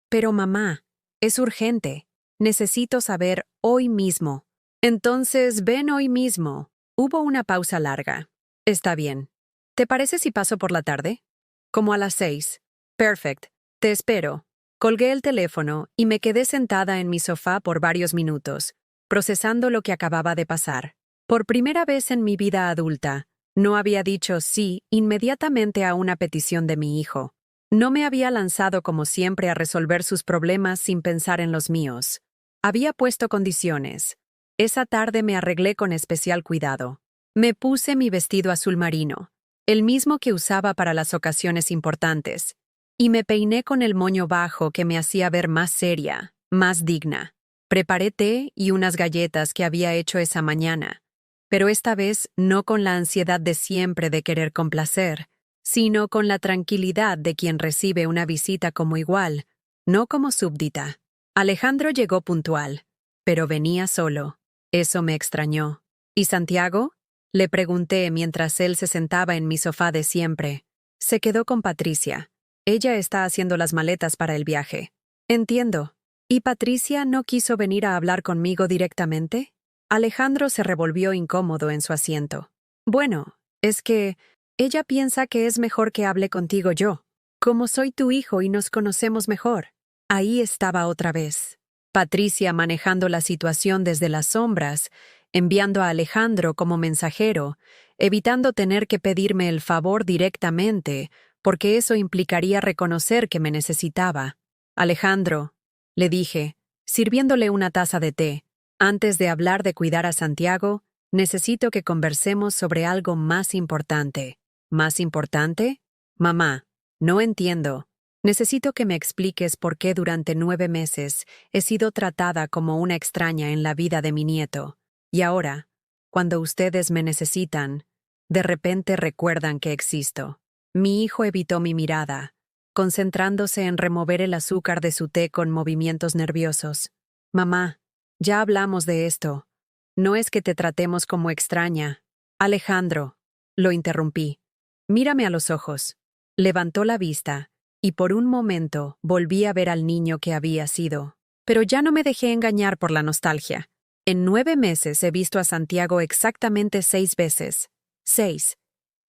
«Pero mamá, es urgente. Necesito saber hoy mismo». «Entonces ven hoy mismo». Hubo una pausa larga. «Está bien. ¿Te parece si paso por la tarde?» «Como a las 6. Perfect. Te espero». Colgué el teléfono y me quedé sentada en mi sofá por varios minutos, procesando lo que acababa de pasar. Por primera vez en mi vida adulta, no había dicho sí inmediatamente a una petición de mi hijo. No me había lanzado como siempre a resolver sus problemas sin pensar en los míos. Había puesto condiciones. Esa tarde me arreglé con especial cuidado. Me puse mi vestido azul marino, el mismo que usaba para las ocasiones importantes, y me peiné con el moño bajo que me hacía ver más seria, más digna. Preparé té y unas galletas que había hecho esa mañana, pero esta vez no con la ansiedad de siempre de querer complacer, sino con la tranquilidad de quien recibe una visita como igual, no como súbdita. Alejandro llegó puntual, pero venía solo. Eso me extrañó. ¿Y Santiago?, le pregunté mientras él se sentaba en mi sofá de siempre. Se quedó con Patricia. Ella está haciendo las maletas para el viaje. Entiendo. ¿Y Patricia no quiso venir a hablar conmigo directamente? Alejandro se revolvió incómodo en su asiento. Bueno, es que ella piensa que es mejor que hable contigo yo. Como soy tu hijo y nos conocemos mejor. Ahí estaba otra vez. Patricia manejando la situación desde las sombras, enviando a Alejandro como mensajero, evitando tener que pedirme el favor directamente, porque eso implicaría reconocer que me necesitaba. «Alejandro», le dije, sirviéndole una taza de té, «antes de hablar de cuidar a Santiago, necesito que conversemos sobre algo más importante». «¿Más importante?» «Mamá, no entiendo. Necesito que me expliques por qué durante 9 meses he sido tratada como una extraña en la vida de mi nieto. Y ahora, cuando ustedes me necesitan, de repente recuerdan que existo». Mi hijo evitó mi mirada, concentrándose en remover el azúcar de su té con movimientos nerviosos. Mamá, ya hablamos de esto. No es que te tratemos como extraña. Alejandro, lo interrumpí. Mírame a los ojos. Levantó la vista, y por un momento volví a ver al niño que había sido. Pero ya no me dejé engañar por la nostalgia. En 9 meses he visto a Santiago exactamente 6 veces. 6.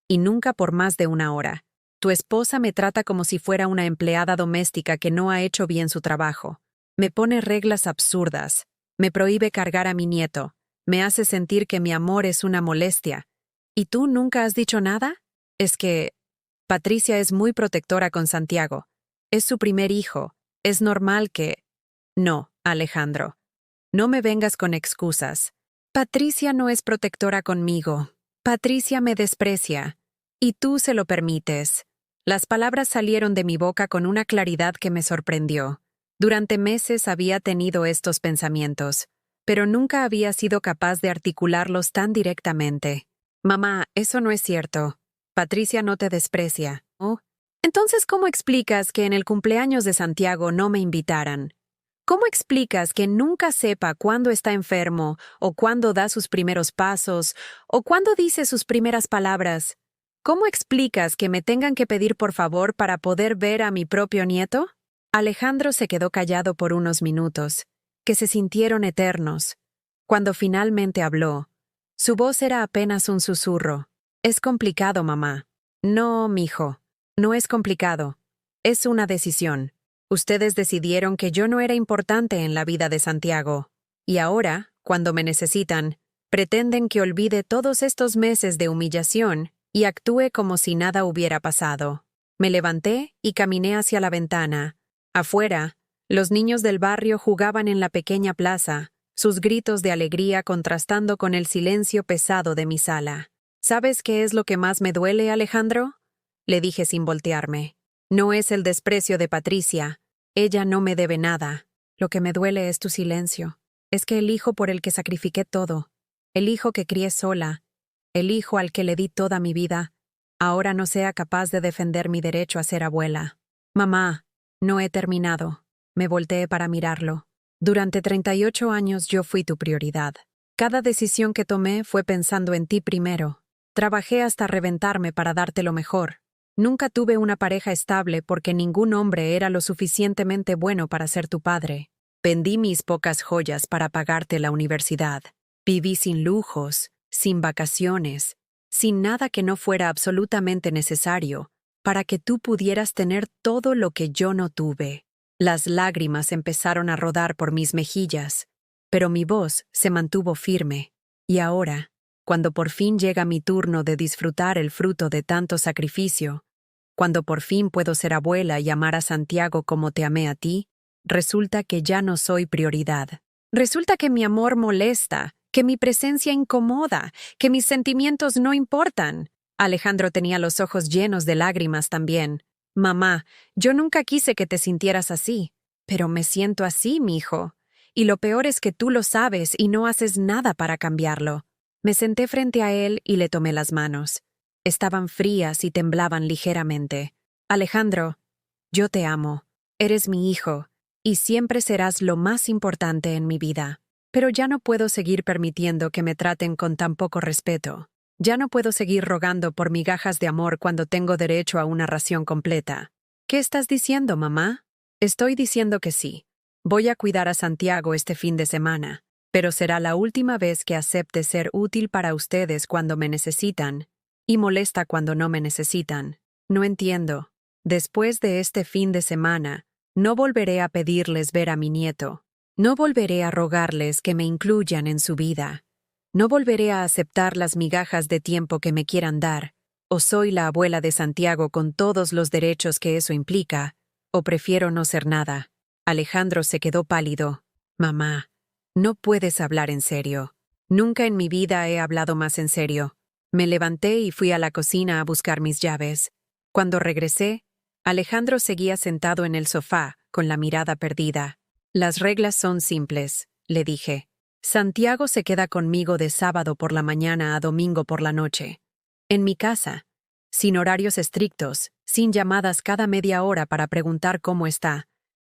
Y nunca por más de 1 hora. Tu esposa me trata como si fuera una empleada doméstica que no ha hecho bien su trabajo. Me pone reglas absurdas. Me prohíbe cargar a mi nieto. Me hace sentir que mi amor es una molestia. ¿Y tú nunca has dicho nada? Es que Patricia es muy protectora con Santiago. Es su primer hijo. Es normal que... No, Alejandro. No me vengas con excusas. Patricia no es protectora conmigo. Patricia me desprecia. Y tú se lo permites. Las palabras salieron de mi boca con una claridad que me sorprendió. Durante meses había tenido estos pensamientos, pero nunca había sido capaz de articularlos tan directamente. Mamá, eso no es cierto. Patricia no te desprecia. ¿Oh? Entonces, ¿cómo explicas que en el cumpleaños de Santiago no me invitaran? ¿Cómo explicas que nunca sepa cuándo está enfermo, o cuándo da sus primeros pasos, o cuándo dice sus primeras palabras? ¿Cómo explicas que me tengan que pedir por favor para poder ver a mi propio nieto? Alejandro se quedó callado por unos minutos, que se sintieron eternos. Cuando finalmente habló, su voz era apenas un susurro. Es complicado, mamá. No, mijo. No es complicado. Es una decisión. Ustedes decidieron que yo no era importante en la vida de Santiago. Y ahora, cuando me necesitan, pretenden que olvide todos estos meses de humillación y actúe como si nada hubiera pasado. Me levanté y caminé hacia la ventana. Afuera, los niños del barrio jugaban en la pequeña plaza, sus gritos de alegría contrastando con el silencio pesado de mi sala. ¿Sabes qué es lo que más me duele, Alejandro? Le dije sin voltearme. No es el desprecio de Patricia. Ella no me debe nada. Lo que me duele es tu silencio. Es que el hijo por el que sacrifiqué todo, el hijo que crié sola, el hijo al que le di toda mi vida, ahora no sea capaz de defender mi derecho a ser abuela. Mamá, no he terminado. Me volteé para mirarlo. Durante 38 años yo fui tu prioridad. Cada decisión que tomé fue pensando en ti primero. Trabajé hasta reventarme para darte lo mejor. Nunca tuve una pareja estable porque ningún hombre era lo suficientemente bueno para ser tu padre. Vendí mis pocas joyas para pagarte la universidad. Viví sin lujos, sin vacaciones, sin nada que no fuera absolutamente necesario, para que tú pudieras tener todo lo que yo no tuve. Las lágrimas empezaron a rodar por mis mejillas, pero mi voz se mantuvo firme. Y ahora, cuando por fin llega mi turno de disfrutar el fruto de tanto sacrificio, cuando por fin puedo ser abuela y amar a Santiago como te amé a ti, resulta que ya no soy prioridad. Resulta que mi amor molesta, que mi presencia incomoda, que mis sentimientos no importan. Alejandro tenía los ojos llenos de lágrimas también. Mamá, yo nunca quise que te sintieras así, pero me siento así, mijo. Y lo peor es que tú lo sabes y no haces nada para cambiarlo. Me senté frente a él y le tomé las manos. Estaban frías y temblaban ligeramente. Alejandro, yo te amo. Eres mi hijo, y siempre serás lo más importante en mi vida. Pero ya no puedo seguir permitiendo que me traten con tan poco respeto. Ya no puedo seguir rogando por migajas de amor cuando tengo derecho a una ración completa. ¿Qué estás diciendo, mamá? Estoy diciendo que sí. Voy a cuidar a Santiago este fin de semana, pero será la última vez que acepte ser útil para ustedes cuando me necesitan, y molesta cuando no me necesitan. No entiendo. Después de este fin de semana, no volveré a pedirles ver a mi nieto. No volveré a rogarles que me incluyan en su vida. No volveré a aceptar las migajas de tiempo que me quieran dar. O soy la abuela de Santiago con todos los derechos que eso implica, o prefiero no ser nada. Alejandro se quedó pálido. Mamá, no puedes hablar en serio. Nunca en mi vida he hablado más en serio. Me levanté y fui a la cocina a buscar mis llaves. Cuando regresé, Alejandro seguía sentado en el sofá, con la mirada perdida. Las reglas son simples, le dije. Santiago se queda conmigo de sábado por la mañana a domingo por la noche. En mi casa. sin horarios estrictos, sin llamadas cada media hora para preguntar cómo está,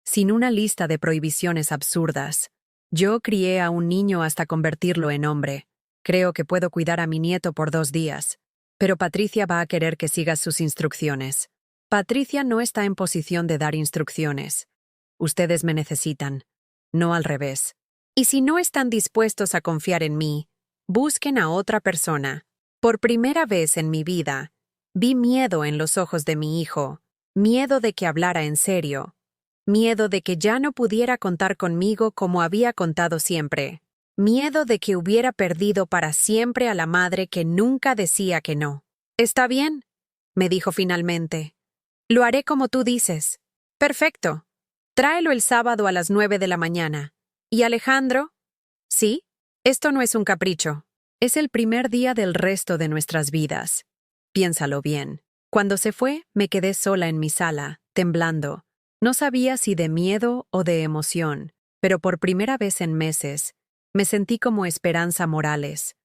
sin una lista de prohibiciones absurdas. Yo crié a un niño hasta convertirlo en hombre. Creo que puedo cuidar a mi nieto por 2 días. Pero Patricia va a querer que sigas sus instrucciones. Patricia no está en posición de dar instrucciones. Ustedes me necesitan, no al revés. Y si no están dispuestos a confiar en mí, busquen a otra persona. Por primera vez en mi vida, vi miedo en los ojos de mi hijo, miedo de que hablara en serio, miedo de que ya no pudiera contar conmigo como había contado siempre, miedo de que hubiera perdido para siempre a la madre que nunca decía que no. «Está bien», me dijo finalmente. «Lo haré como tú dices». «Perfecto. Tráelo el sábado a las 9 de la mañana. ¿Y Alejandro?» «Sí, esto no es un capricho. Es el primer día del resto de nuestras vidas. Piénsalo bien». Cuando se fue, me quedé sola en mi sala, temblando. No sabía si de miedo o de emoción, pero por primera vez en meses, me sentí como Esperanza Morales,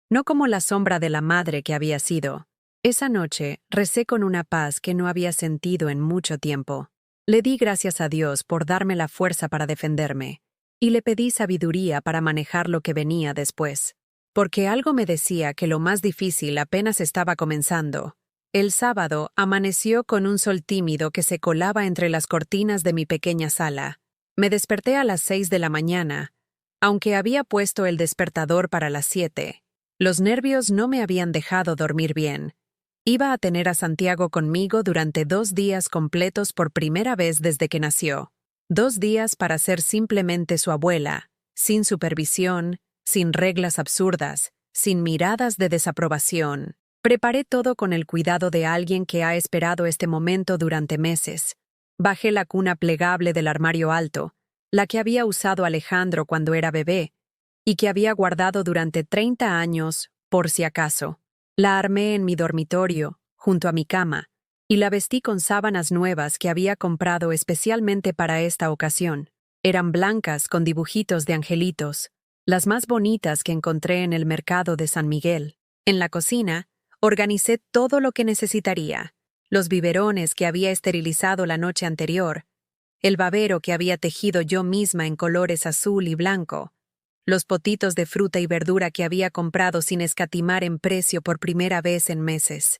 no como la sombra de la madre que había sido. Esa noche recé con una paz que no había sentido en mucho tiempo. Le di gracias a Dios por darme la fuerza para defenderme, y le pedí sabiduría para manejar lo que venía después. Porque algo me decía que lo más difícil apenas estaba comenzando. El sábado amaneció con un sol tímido que se colaba entre las cortinas de mi pequeña sala. Me desperté a las 6 de la mañana, aunque había puesto el despertador para las 7. Los nervios no me habían dejado dormir bien. Iba a tener a Santiago conmigo durante 2 días completos por primera vez desde que nació. 2 días para ser simplemente su abuela, sin supervisión, sin reglas absurdas, sin miradas de desaprobación. Preparé todo con el cuidado de alguien que ha esperado este momento durante meses. Bajé la cuna plegable del armario alto, la que había usado Alejandro cuando era bebé, y que había guardado durante 30 años, por si acaso. La armé en mi dormitorio, junto a mi cama, y la vestí con sábanas nuevas que había comprado especialmente para esta ocasión. Eran blancas con dibujitos de angelitos, las más bonitas que encontré en el mercado de San Miguel. En la cocina, organicé todo lo que necesitaría: los biberones que había esterilizado la noche anterior, el babero que había tejido yo misma en colores azul y blanco, los potitos de fruta y verdura que había comprado sin escatimar en precio por primera vez en meses.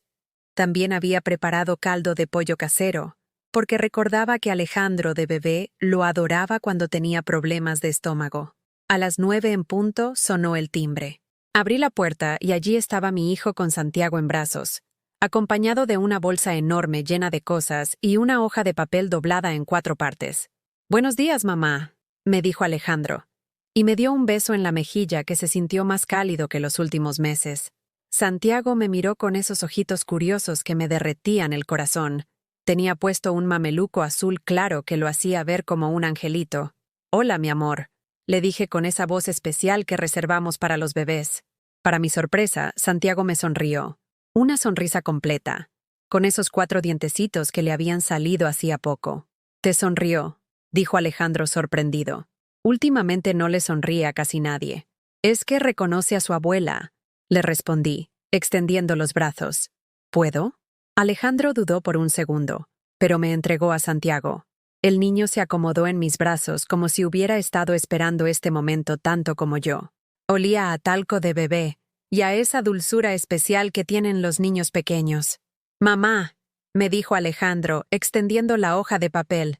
También había preparado caldo de pollo casero, porque recordaba que Alejandro de bebé lo adoraba cuando tenía problemas de estómago. A las 9 en punto sonó el timbre. Abrí la puerta y allí estaba mi hijo con Santiago en brazos, acompañado de una bolsa enorme llena de cosas y una hoja de papel doblada en 4 partes. «Buenos días, mamá», me dijo Alejandro, y me dio un beso en la mejilla que se sintió más cálido que los últimos meses. Santiago me miró con esos ojitos curiosos que me derretían el corazón. Tenía puesto un mameluco azul claro que lo hacía ver como un angelito. «Hola, mi amor», le dije con esa voz especial que reservamos para los bebés. Para mi sorpresa, Santiago me sonrió. Una sonrisa completa, con esos 4 dientecitos que le habían salido hacía poco. «Te sonrió», dijo Alejandro sorprendido. Últimamente no le sonríe a casi nadie. «Es que reconoce a su abuela», le respondí, extendiendo los brazos. «¿Puedo?». Alejandro dudó por un segundo, pero me entregó a Santiago. El niño se acomodó en mis brazos como si hubiera estado esperando este momento tanto como yo. Olía a talco de bebé y a esa dulzura especial que tienen los niños pequeños. «Mamá», me dijo Alejandro, extendiendo la hoja de papel.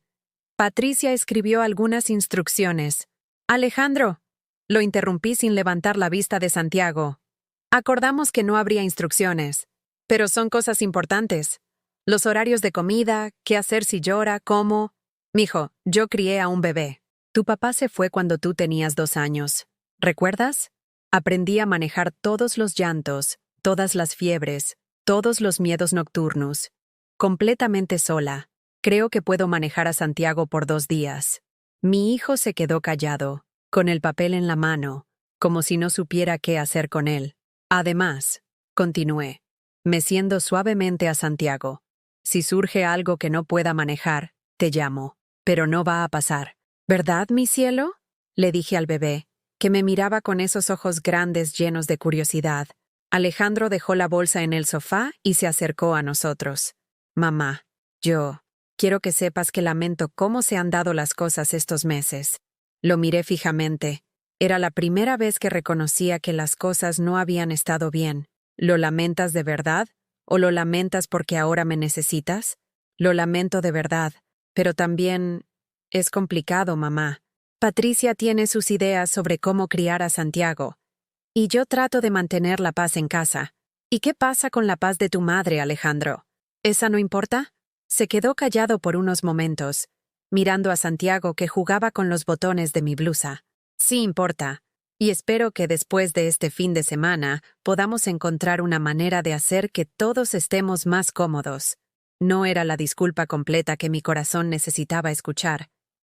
«Patricia escribió algunas instrucciones». «Alejandro», lo interrumpí sin levantar la vista de Santiago. «Acordamos que no habría instrucciones, pero son cosas importantes. Los horarios de comida, qué hacer si llora, cómo». «Mijo, yo crié a un bebé. Tu papá se fue cuando tú tenías 2 años. ¿Recuerdas? Aprendí a manejar todos los llantos, todas las fiebres, todos los miedos nocturnos. Completamente sola. Creo que puedo manejar a Santiago por 2 días». Mi hijo se quedó callado, con el papel en la mano, como si no supiera qué hacer con él. «Además», continué, meciendo suavemente a Santiago, «si surge algo que no pueda manejar, te llamo. Pero no va a pasar. ¿Verdad, mi cielo?», le dije al bebé, que me miraba con esos ojos grandes llenos de curiosidad. Alejandro dejó la bolsa en el sofá y se acercó a nosotros. Mamá, quiero que sepas que lamento cómo se han dado las cosas estos meses. Lo miré fijamente. Era la primera vez que reconocía que las cosas no habían estado bien. ¿Lo lamentas de verdad? ¿O lo lamentas porque ahora me necesitas? Lo lamento de verdad, pero también es complicado, mamá. Patricia tiene sus ideas sobre cómo criar a Santiago, y yo trato de mantener la paz en casa. ¿Y qué pasa con la paz de tu madre, Alejandro? ¿Esa no importa? Se quedó callado por unos momentos, mirando a Santiago que jugaba con los botones de mi blusa. Sí importa, y espero que después de este fin de semana podamos encontrar una manera de hacer que todos estemos más cómodos. No era la disculpa completa que mi corazón necesitaba escuchar,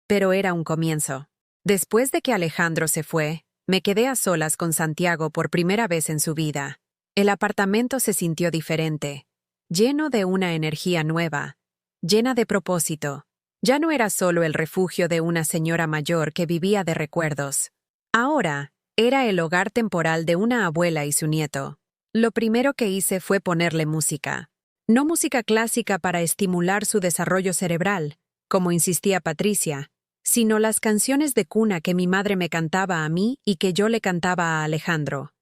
pero era un comienzo. Después de que Alejandro se fue, me quedé a solas con Santiago por primera vez en su vida. El apartamento se sintió diferente, lleno de una energía nueva, llena de propósito. Ya no era solo el refugio de una señora mayor que vivía de recuerdos. Ahora, era el hogar temporal de una abuela y su nieto. Lo primero que hice fue ponerle música. No música clásica para estimular su desarrollo cerebral, como insistía Patricia, sino las canciones de cuna que mi madre me cantaba a mí y que yo le cantaba a Alejandro.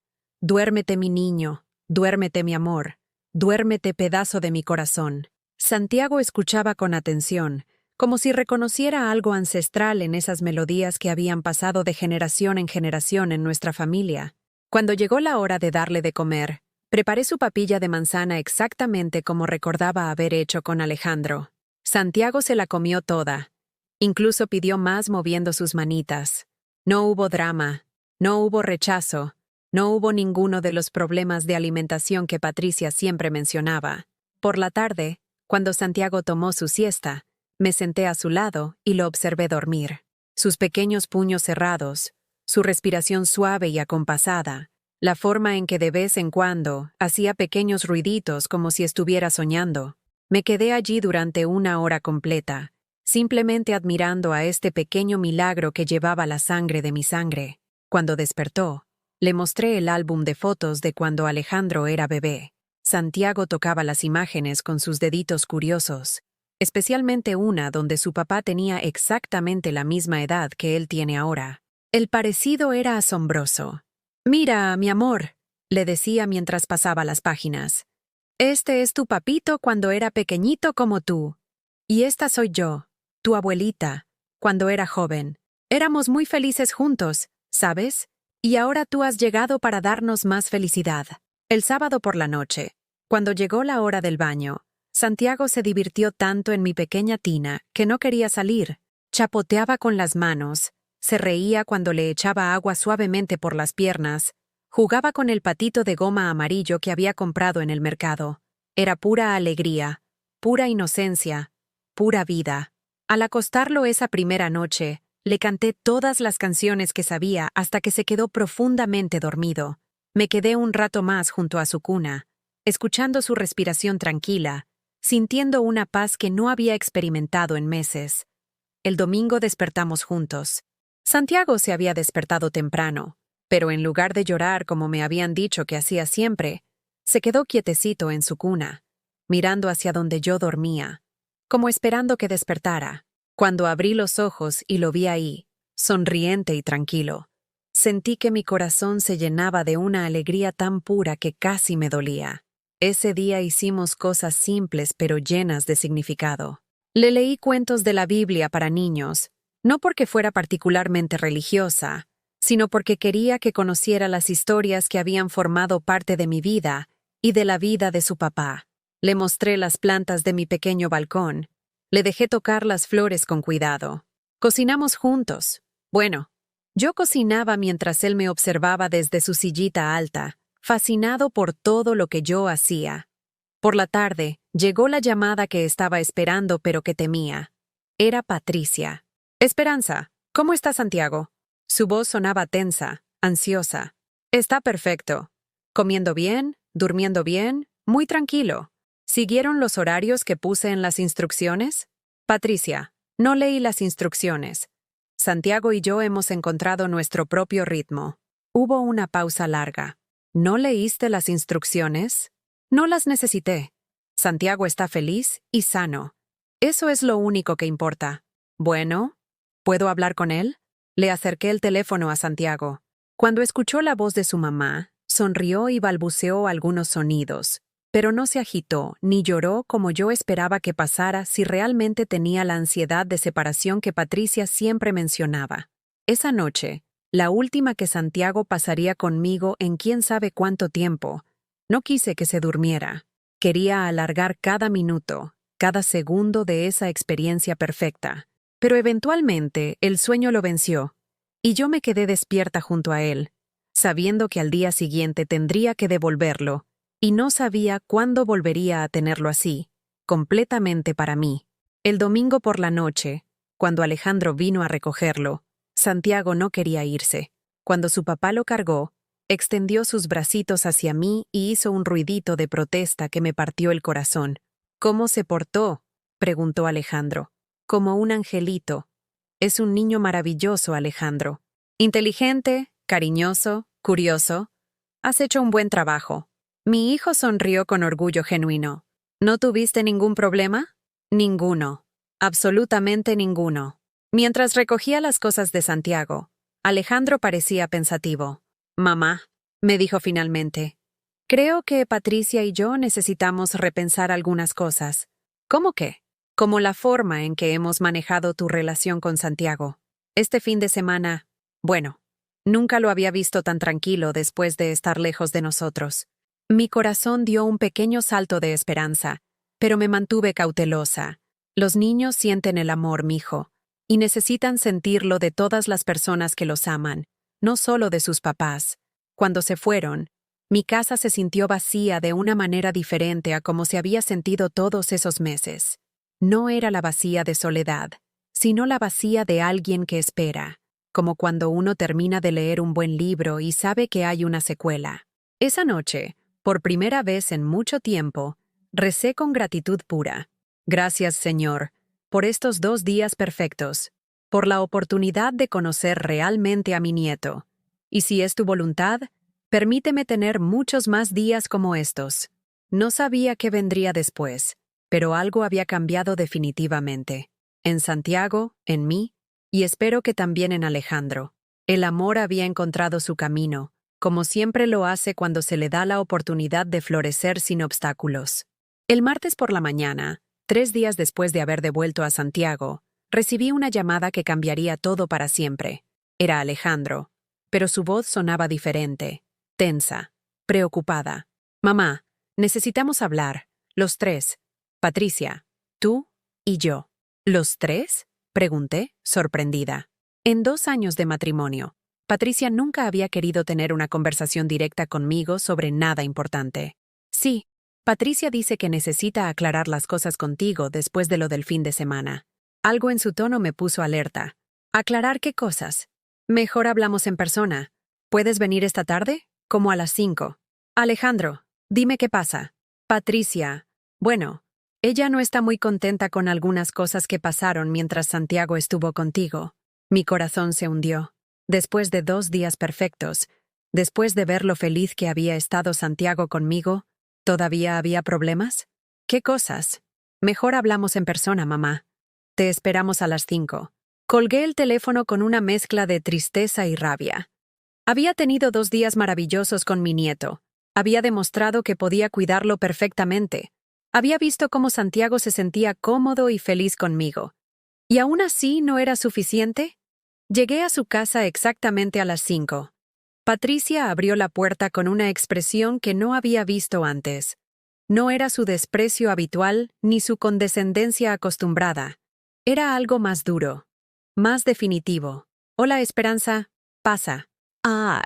Duérmete, mi niño, duérmete, mi amor, duérmete, pedazo de mi corazón. Santiago escuchaba con atención, como si reconociera algo ancestral en esas melodías que habían pasado de generación en generación en nuestra familia. Cuando llegó la hora de darle de comer, preparé su papilla de manzana exactamente como recordaba haber hecho con Alejandro. Santiago se la comió toda. Incluso pidió más moviendo sus manitas. No hubo drama, no hubo rechazo, no hubo ninguno de los problemas de alimentación que Patricia siempre mencionaba. Por la tarde, cuando Santiago tomó su siesta, me senté a su lado y lo observé dormir. Sus pequeños puños cerrados, su respiración suave y acompasada, la forma en que de vez en cuando hacía pequeños ruiditos como si estuviera soñando. Me quedé allí durante una hora completa, simplemente admirando a este pequeño milagro que llevaba la sangre de mi sangre. Cuando despertó, le mostré el álbum de fotos de cuando Alejandro era bebé. Santiago tocaba las imágenes con sus deditos curiosos, especialmente una donde su papá tenía exactamente la misma edad que él tiene ahora. El parecido era asombroso. «Mira, mi amor», le decía mientras pasaba las páginas. «Este es tu papito cuando era pequeñito como tú. Y esta soy yo, tu abuelita, cuando era joven. Éramos muy felices juntos, ¿sabes? Y ahora tú has llegado para darnos más felicidad». El sábado por la noche, cuando llegó la hora del baño, Santiago se divirtió tanto en mi pequeña tina que no quería salir. Chapoteaba con las manos, se reía cuando le echaba agua suavemente por las piernas, jugaba con el patito de goma amarillo que había comprado en el mercado. Era pura alegría, pura inocencia, pura vida. Al acostarlo esa primera noche, le canté todas las canciones que sabía hasta que se quedó profundamente dormido. Me quedé un rato más junto a su cuna, escuchando su respiración tranquila, sintiendo una paz que no había experimentado en meses. El domingo despertamos juntos. Santiago se había despertado temprano, pero en lugar de llorar como me habían dicho que hacía siempre, se quedó quietecito en su cuna, mirando hacia donde yo dormía, como esperando que despertara. Cuando abrí los ojos y lo vi ahí, sonriente y tranquilo, sentí que mi corazón se llenaba de una alegría tan pura que casi me dolía. Ese día hicimos cosas simples pero llenas de significado. Le leí cuentos de la Biblia para niños, no porque fuera particularmente religiosa, sino porque quería que conociera las historias que habían formado parte de mi vida y de la vida de su papá. Le mostré las plantas de mi pequeño balcón. Le dejé tocar las flores con cuidado. Cocinamos juntos. Bueno, yo cocinaba mientras él me observaba desde su sillita alta, fascinado por todo lo que yo hacía. Por la tarde, llegó la llamada que estaba esperando pero que temía. Era Patricia. «Esperanza, ¿cómo está Santiago?» Su voz sonaba tensa, ansiosa. «Está perfecto. Comiendo bien, durmiendo bien, muy tranquilo. ¿Siguieron los horarios que puse en las instrucciones?» «Patricia, no leí las instrucciones. Santiago y yo hemos encontrado nuestro propio ritmo». Hubo una pausa larga. ¿No leíste las instrucciones? No las necesité. Santiago está feliz y sano. Eso es lo único que importa. Bueno, ¿puedo hablar con él? Le acerqué el teléfono a Santiago. Cuando escuchó la voz de su mamá, sonrió y balbuceó algunos sonidos, pero no se agitó ni lloró como yo esperaba que pasara si realmente tenía la ansiedad de separación que Patricia siempre mencionaba. Esa noche, la última que Santiago pasaría conmigo en quién sabe cuánto tiempo, no quise que se durmiera. Quería alargar cada minuto, cada segundo de esa experiencia perfecta. Pero eventualmente el sueño lo venció, y yo me quedé despierta junto a él, sabiendo que al día siguiente tendría que devolverlo, y no sabía cuándo volvería a tenerlo así, completamente para mí. El domingo por la noche, cuando Alejandro vino a recogerlo, Santiago no quería irse. Cuando su papá lo cargó, extendió sus bracitos hacia mí y hizo un ruidito de protesta que me partió el corazón. ¿Cómo se portó?, preguntó Alejandro. Como un angelito. Es un niño maravilloso, Alejandro. Inteligente, cariñoso, curioso. Has hecho un buen trabajo. Mi hijo sonrió con orgullo genuino. ¿No tuviste ningún problema? Ninguno. Absolutamente ninguno. Mientras recogía las cosas de Santiago, Alejandro parecía pensativo. Mamá, me dijo finalmente, creo que Patricia y yo necesitamos repensar algunas cosas. ¿Cómo qué? Como la forma en que hemos manejado tu relación con Santiago. Este fin de semana, bueno, nunca lo había visto tan tranquilo después de estar lejos de nosotros. Mi corazón dio un pequeño salto de esperanza, pero me mantuve cautelosa. Los niños sienten el amor, mijo, y necesitan sentirlo de todas las personas que los aman, no solo de sus papás. Cuando se fueron, mi casa se sintió vacía de una manera diferente a como se había sentido todos esos meses. No era la vacía de soledad, sino la vacía de alguien que espera, como cuando uno termina de leer un buen libro y sabe que hay una secuela. Esa noche, por primera vez en mucho tiempo, recé con gratitud pura. Gracias, Señor, por estos 2 días perfectos, por la oportunidad de conocer realmente a mi nieto. Y si es tu voluntad, permíteme tener muchos más días como estos. No sabía qué vendría después, pero algo había cambiado definitivamente. En Santiago, en mí, y espero que también en Alejandro. El amor había encontrado su camino, como siempre lo hace cuando se le da la oportunidad de florecer sin obstáculos. El martes por la mañana, 3 días después de haber devuelto a Santiago, recibí una llamada que cambiaría todo para siempre. Era Alejandro, pero su voz sonaba diferente, tensa, preocupada. Mamá, necesitamos hablar, los 3. Patricia, tú y yo. ¿Los 3? Pregunté, sorprendida. En 2 años de matrimonio, Patricia nunca había querido tener una conversación directa conmigo sobre nada importante. Sí, Patricia dice que necesita aclarar las cosas contigo después de lo del fin de semana. Algo en su tono me puso alerta. ¿Aclarar qué cosas? Mejor hablamos en persona. ¿Puedes venir esta tarde? Como a las 5. Alejandro, dime qué pasa. Patricia, bueno, ella no está muy contenta con algunas cosas que pasaron mientras Santiago estuvo contigo. Mi corazón se hundió. Después de 2 días perfectos, después de ver lo feliz que había estado Santiago conmigo, ¿todavía había problemas? ¿Qué cosas? Mejor hablamos en persona, mamá. Te esperamos a las 5. Colgué el teléfono con una mezcla de tristeza y rabia. Había tenido 2 días maravillosos con mi nieto. Había demostrado que podía cuidarlo perfectamente. Había visto cómo Santiago se sentía cómodo y feliz conmigo. ¿Y aún así no era suficiente? Llegué a su casa exactamente a las 5. Patricia abrió la puerta con una expresión que no había visto antes. No era su desprecio habitual ni su condescendencia acostumbrada. Era algo más duro, más definitivo. Hola, Esperanza, pasa. Ah,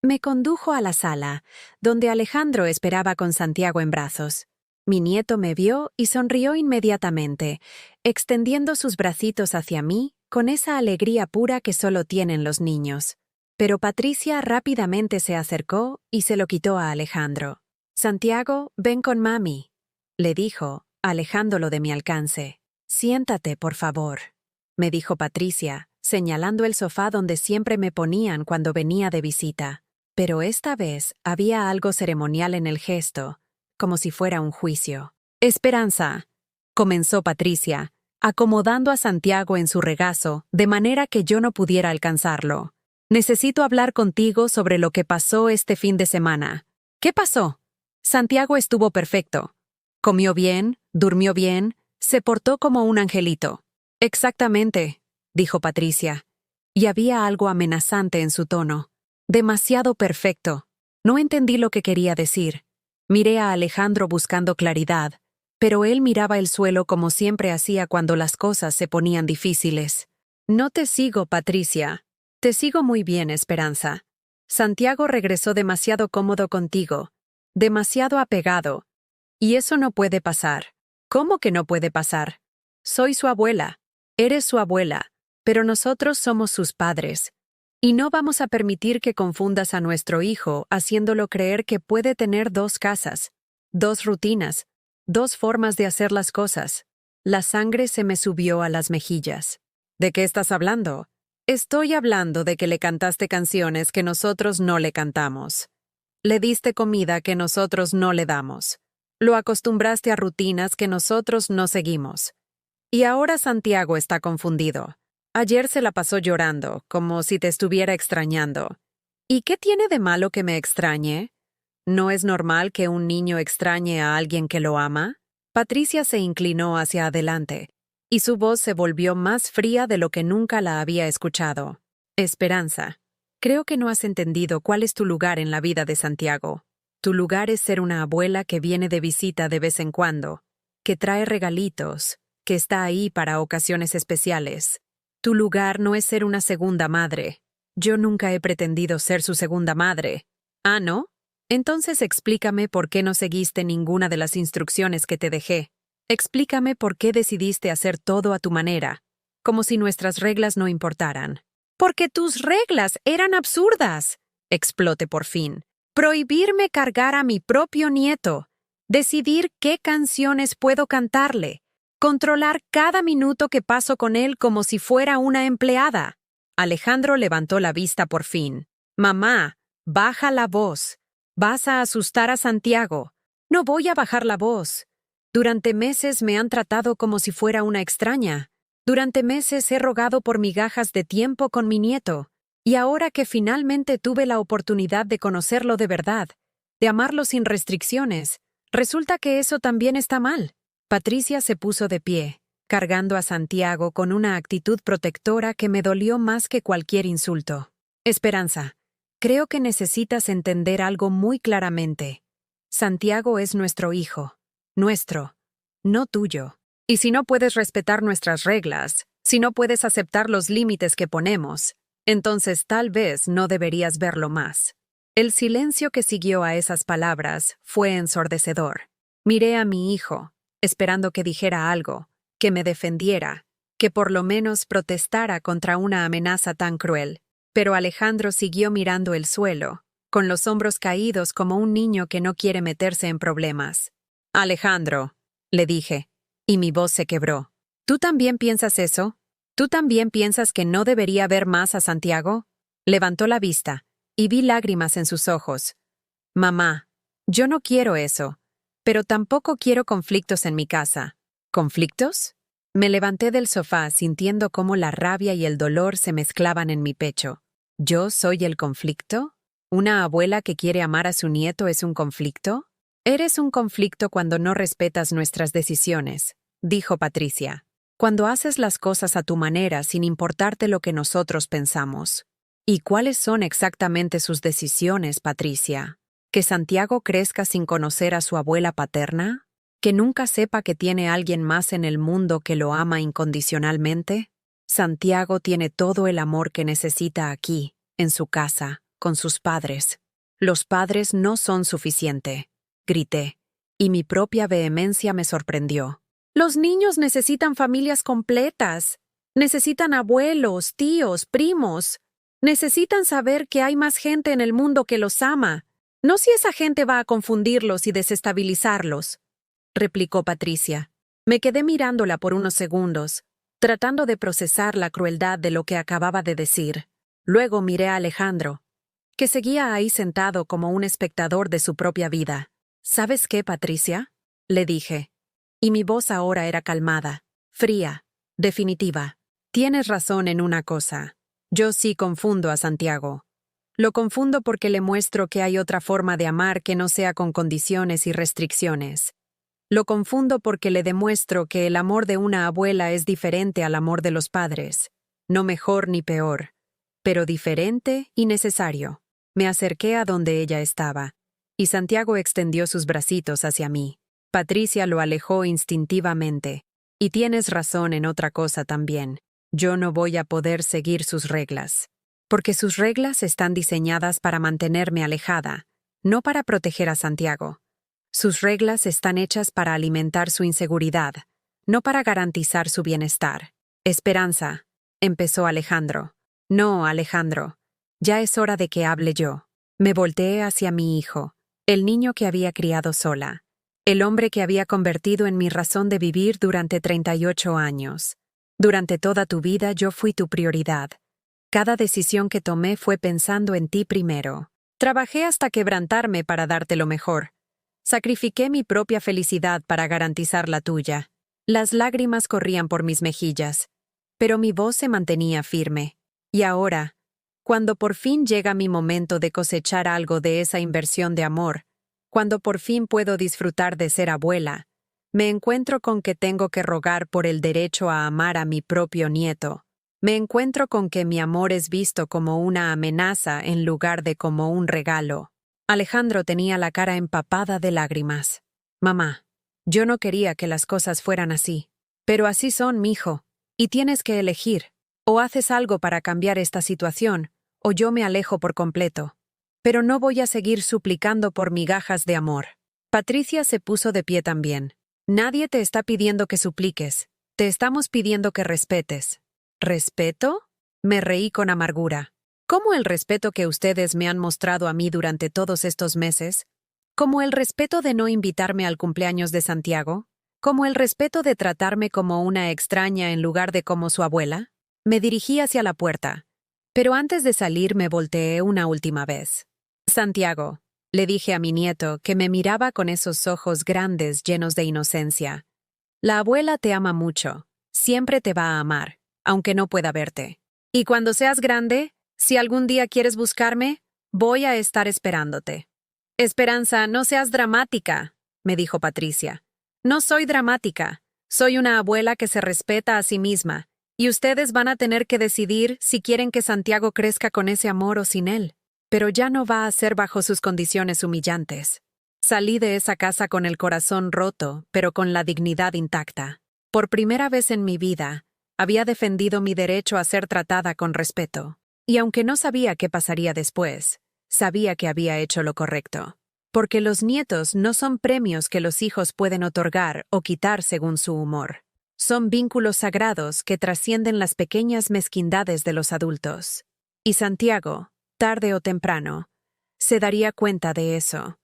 me condujo a la sala, donde Alejandro esperaba con Santiago en brazos. Mi nieto me vio y sonrió inmediatamente, extendiendo sus bracitos hacia mí con esa alegría pura que solo tienen los niños. Pero Patricia rápidamente se acercó y se lo quitó a Alejandro. Santiago, ven con mami, le dijo, alejándolo de mi alcance. Siéntate, por favor, me dijo Patricia, señalando el sofá donde siempre me ponían cuando venía de visita. Pero esta vez había algo ceremonial en el gesto, como si fuera un juicio. «Esperanza», comenzó Patricia, acomodando a Santiago en su regazo de manera que yo no pudiera alcanzarlo. «Necesito hablar contigo sobre lo que pasó este fin de semana». «¿Qué pasó?» Santiago estuvo perfecto. Comió bien, durmió bien, se portó como un angelito. «Exactamente», dijo Patricia, y había algo amenazante en su tono. «Demasiado perfecto». No entendí lo que quería decir. Miré a Alejandro buscando claridad, pero él miraba el suelo como siempre hacía cuando las cosas se ponían difíciles. «No te sigo, Patricia. Te sigo muy bien, Esperanza. Santiago regresó demasiado cómodo contigo, demasiado apegado. Y eso no puede pasar». «¿Cómo que no puede pasar? Soy su abuela. Eres su abuela, pero nosotros somos sus padres. Y no vamos a permitir que confundas a nuestro hijo haciéndolo creer que puede tener dos casas, dos rutinas, dos formas de hacer las cosas». La sangre se me subió a las mejillas. «¿De qué estás hablando?» «Estoy hablando de que le cantaste canciones que nosotros no le cantamos. Le diste comida que nosotros no le damos. Lo acostumbraste a rutinas que nosotros no seguimos. Y ahora Santiago está confundido. Ayer se la pasó llorando, como si te estuviera extrañando. ¿Y qué tiene de malo que me extrañe? ¿No es normal que un niño extrañe a alguien que lo ama?» Patricia se inclinó hacia adelante, y su voz se volvió más fría de lo que nunca la había escuchado. «Esperanza, creo que no has entendido cuál es tu lugar en la vida de Santiago. Tu lugar es ser una abuela que viene de visita de vez en cuando, que trae regalitos, que está ahí para ocasiones especiales. Tu lugar no es ser una segunda madre. Yo nunca he pretendido ser su segunda madre». «¿Ah, no? Entonces explícame por qué no seguiste ninguna de las instrucciones que te dejé. Explícame por qué decidiste hacer todo a tu manera, como si nuestras reglas no importaran». «Porque tus reglas eran absurdas», exploté por fin. «Prohibirme cargar a mi propio nieto, decidir qué canciones puedo cantarle, controlar cada minuto que paso con él como si fuera una empleada». Alejandro levantó la vista por fin. «Mamá, baja la voz. Vas a asustar a Santiago». «No voy a bajar la voz. Durante meses me han tratado como si fuera una extraña. Durante meses he rogado por migajas de tiempo con mi nieto. Y ahora que finalmente tuve la oportunidad de conocerlo de verdad, de amarlo sin restricciones, resulta que eso también está mal». Patricia se puso de pie, cargando a Santiago con una actitud protectora que me dolió más que cualquier insulto. «Esperanza, creo que necesitas entender algo muy claramente. Santiago es nuestro hijo. Nuestro, no tuyo. Y si no puedes respetar nuestras reglas, si no puedes aceptar los límites que ponemos, entonces tal vez no deberías verlo más». El silencio que siguió a esas palabras fue ensordecedor. Miré a mi hijo, esperando que dijera algo, que me defendiera, que por lo menos protestara contra una amenaza tan cruel. Pero Alejandro siguió mirando el suelo, con los hombros caídos como un niño que no quiere meterse en problemas. «Alejandro», le dije, y mi voz se quebró. «¿Tú también piensas eso? ¿Tú también piensas que no debería ver más a Santiago?» Levantó la vista, y vi lágrimas en sus ojos. «Mamá, yo no quiero eso, pero tampoco quiero conflictos en mi casa». «¿Conflictos?» Me levanté del sofá sintiendo cómo la rabia y el dolor se mezclaban en mi pecho. ¿Yo soy el conflicto? ¿Una abuela que quiere amar a su nieto es un conflicto? «Eres un conflicto cuando no respetas nuestras decisiones», dijo Patricia. «Cuando haces las cosas a tu manera sin importarte lo que nosotros pensamos». «¿Y cuáles son exactamente sus decisiones, Patricia? ¿Que Santiago crezca sin conocer a su abuela paterna? ¿Que nunca sepa que tiene alguien más en el mundo que lo ama incondicionalmente? Santiago tiene todo el amor que necesita aquí, en su casa, con sus padres. Los padres no son suficiente», grité, y mi propia vehemencia me sorprendió. «Los niños necesitan familias completas. Necesitan abuelos, tíos, primos. Necesitan saber que hay más gente en el mundo que los ama. No si esa gente va a confundirlos y desestabilizarlos», replicó Patricia. Me quedé mirándola por unos segundos, tratando de procesar la crueldad de lo que acababa de decir. Luego miré a Alejandro. que seguía ahí sentado como un espectador de su propia vida. ¿Sabes qué, Patricia?, le dije. Y mi voz ahora era calmada, fría, definitiva. Tienes razón en una cosa. Yo sí confundo a Santiago. Lo confundo porque le muestro que hay otra forma de amar que no sea con condiciones y restricciones. Lo confundo porque le demuestro que el amor de una abuela es diferente al amor de los padres. No mejor ni peor, pero diferente y necesario. Me acerqué a donde ella estaba, y Santiago extendió sus bracitos hacia mí. Patricia lo alejó instintivamente. Y tienes razón en otra cosa también. Yo no voy a poder seguir sus reglas. Porque sus reglas están diseñadas para mantenerme alejada, no para proteger a Santiago. Sus reglas están hechas para alimentar su inseguridad, no para garantizar su bienestar. Esperanza, empezó Alejandro. No, Alejandro. Ya es hora de que hable yo. Me volteé hacia mi hijo, el niño que había criado sola, el hombre que había convertido en mi razón de vivir durante 38 años. Durante toda tu vida yo fui tu prioridad. Cada decisión que tomé fue pensando en ti primero. Trabajé hasta quebrantarme para darte lo mejor. Sacrifiqué mi propia felicidad para garantizar la tuya. Las lágrimas corrían por mis mejillas, pero mi voz se mantenía firme. Y ahora, cuando por fin llega mi momento de cosechar algo de esa inversión de amor, cuando por fin puedo disfrutar de ser abuela, me encuentro con que tengo que rogar por el derecho a amar a mi propio nieto. Me encuentro con que mi amor es visto como una amenaza en lugar de como un regalo. Alejandro tenía la cara empapada de lágrimas. Mamá, yo no quería que las cosas fueran así. Pero así son, mijo. Y tienes que elegir. O haces algo para cambiar esta situación, o yo me alejo por completo. Pero no voy a seguir suplicando por migajas de amor. Patricia se puso de pie también. Nadie te está pidiendo que supliques. Te estamos pidiendo que respetes. ¿Respeto? Me reí con amargura. ¿Cómo el respeto que ustedes me han mostrado a mí durante todos estos meses? ¿Como el respeto de no invitarme al cumpleaños de Santiago? ¿Como el respeto de tratarme como una extraña en lugar de como su abuela? Me dirigí hacia la puerta, pero antes de salir me volteé una última vez. Santiago, le dije a mi nieto, que me miraba con esos ojos grandes llenos de inocencia. La abuela te ama mucho, siempre te va a amar, aunque no pueda verte. Y cuando seas grande, si algún día quieres buscarme, voy a estar esperándote. Esperanza, no seas dramática, me dijo Patricia. No soy dramática, soy una abuela que se respeta a sí misma, y ustedes van a tener que decidir si quieren que Santiago crezca con ese amor o sin él. Pero ya no va a ser bajo sus condiciones humillantes. Salí de esa casa con el corazón roto, pero con la dignidad intacta. Por primera vez en mi vida, había defendido mi derecho a ser tratada con respeto. Y aunque no sabía qué pasaría después, sabía que había hecho lo correcto. Porque los nietos no son premios que los hijos pueden otorgar o quitar según su humor. Son vínculos sagrados que trascienden las pequeñas mezquindades de los adultos. Y Santiago, tarde o temprano, se daría cuenta de eso.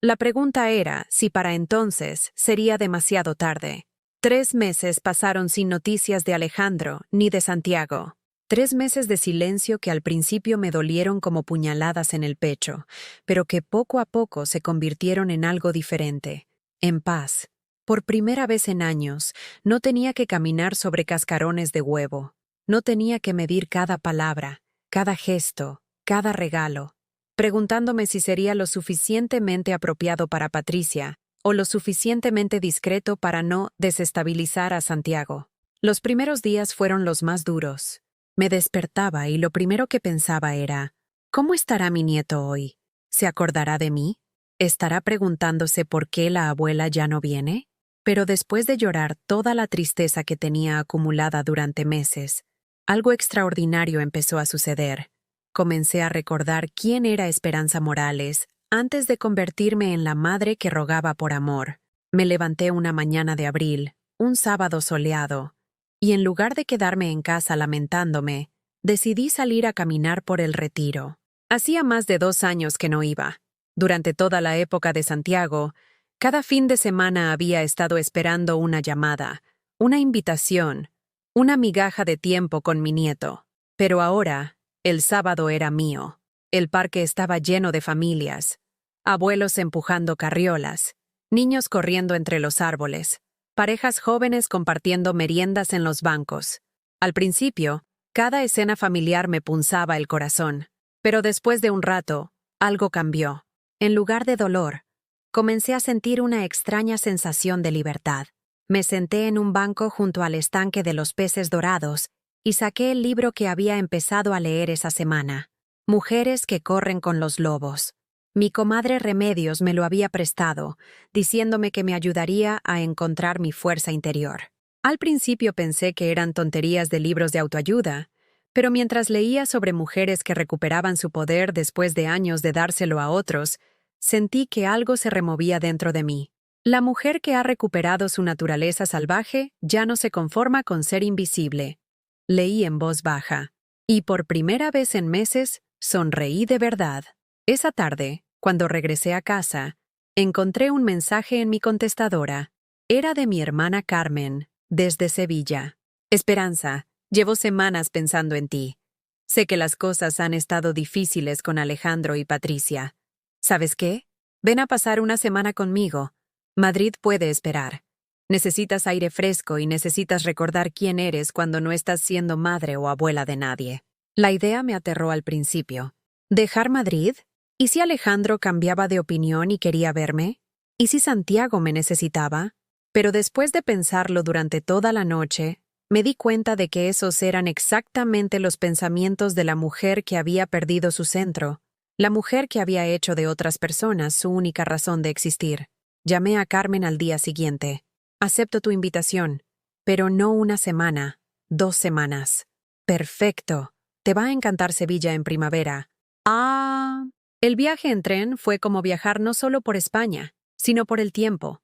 La pregunta era si para entonces sería demasiado tarde. 3 meses pasaron sin noticias de Alejandro ni de Santiago. 3 meses de silencio que al principio me dolieron como puñaladas en el pecho, pero que poco a poco se convirtieron en algo diferente, en paz. Por primera vez en años, no tenía que caminar sobre cascarones de huevo. No tenía que medir cada palabra, cada gesto, cada regalo, preguntándome si sería lo suficientemente apropiado para Patricia o lo suficientemente discreto para no desestabilizar a Santiago. Los primeros días fueron los más duros. Me despertaba y lo primero que pensaba era, ¿cómo estará mi nieto hoy? ¿Se acordará de mí? ¿Estará preguntándose por qué la abuela ya no viene? Pero después de llorar toda la tristeza que tenía acumulada durante meses, algo extraordinario empezó a suceder. Comencé a recordar quién era Esperanza Morales antes de convertirme en la madre que rogaba por amor. Me levanté una mañana de abril, un sábado soleado, y en lugar de quedarme en casa lamentándome, decidí salir a caminar por el Retiro. Hacía más de 2 años que no iba. Durante toda la época de Santiago, cada fin de semana había estado esperando una llamada, una invitación, una migaja de tiempo con mi nieto. Pero ahora, el sábado era mío. El parque estaba lleno de familias, abuelos empujando carriolas, niños corriendo entre los árboles, parejas jóvenes compartiendo meriendas en los bancos. Al principio, cada escena familiar me punzaba el corazón, pero después de un rato, algo cambió. En lugar de dolor, comencé a sentir una extraña sensación de libertad. Me senté en un banco junto al estanque de los peces dorados y saqué el libro que había empezado a leer esa semana. Mujeres que corren con los lobos. Mi comadre Remedios me lo había prestado, diciéndome que me ayudaría a encontrar mi fuerza interior. Al principio pensé que eran tonterías de libros de autoayuda, pero mientras leía sobre mujeres que recuperaban su poder después de años de dárselo a otros, sentí que algo se removía dentro de mí. La mujer que ha recuperado su naturaleza salvaje ya no se conforma con ser invisible. Leí en voz baja, y por primera vez en meses, sonreí de verdad. Esa tarde, cuando regresé a casa, encontré un mensaje en mi contestadora. Era de mi hermana Carmen, desde Sevilla. Esperanza, llevo semanas pensando en ti. Sé que las cosas han estado difíciles con Alejandro y Patricia. ¿Sabes qué? Ven a pasar una semana conmigo. Madrid puede esperar. Necesitas aire fresco y necesitas recordar quién eres cuando no estás siendo madre o abuela de nadie. La idea me aterró al principio. ¿Dejar Madrid? ¿Y si Alejandro cambiaba de opinión y quería verme? ¿Y si Santiago me necesitaba? Pero después de pensarlo durante toda la noche, me di cuenta de que esos eran exactamente los pensamientos de la mujer que había perdido su centro, la mujer que había hecho de otras personas su única razón de existir. Llamé a Carmen al día siguiente. Acepto tu invitación, pero no una semana, 2 semanas. Perfecto. Te va a encantar Sevilla en primavera. Ah. El viaje en tren fue como viajar no solo por España, sino por el tiempo.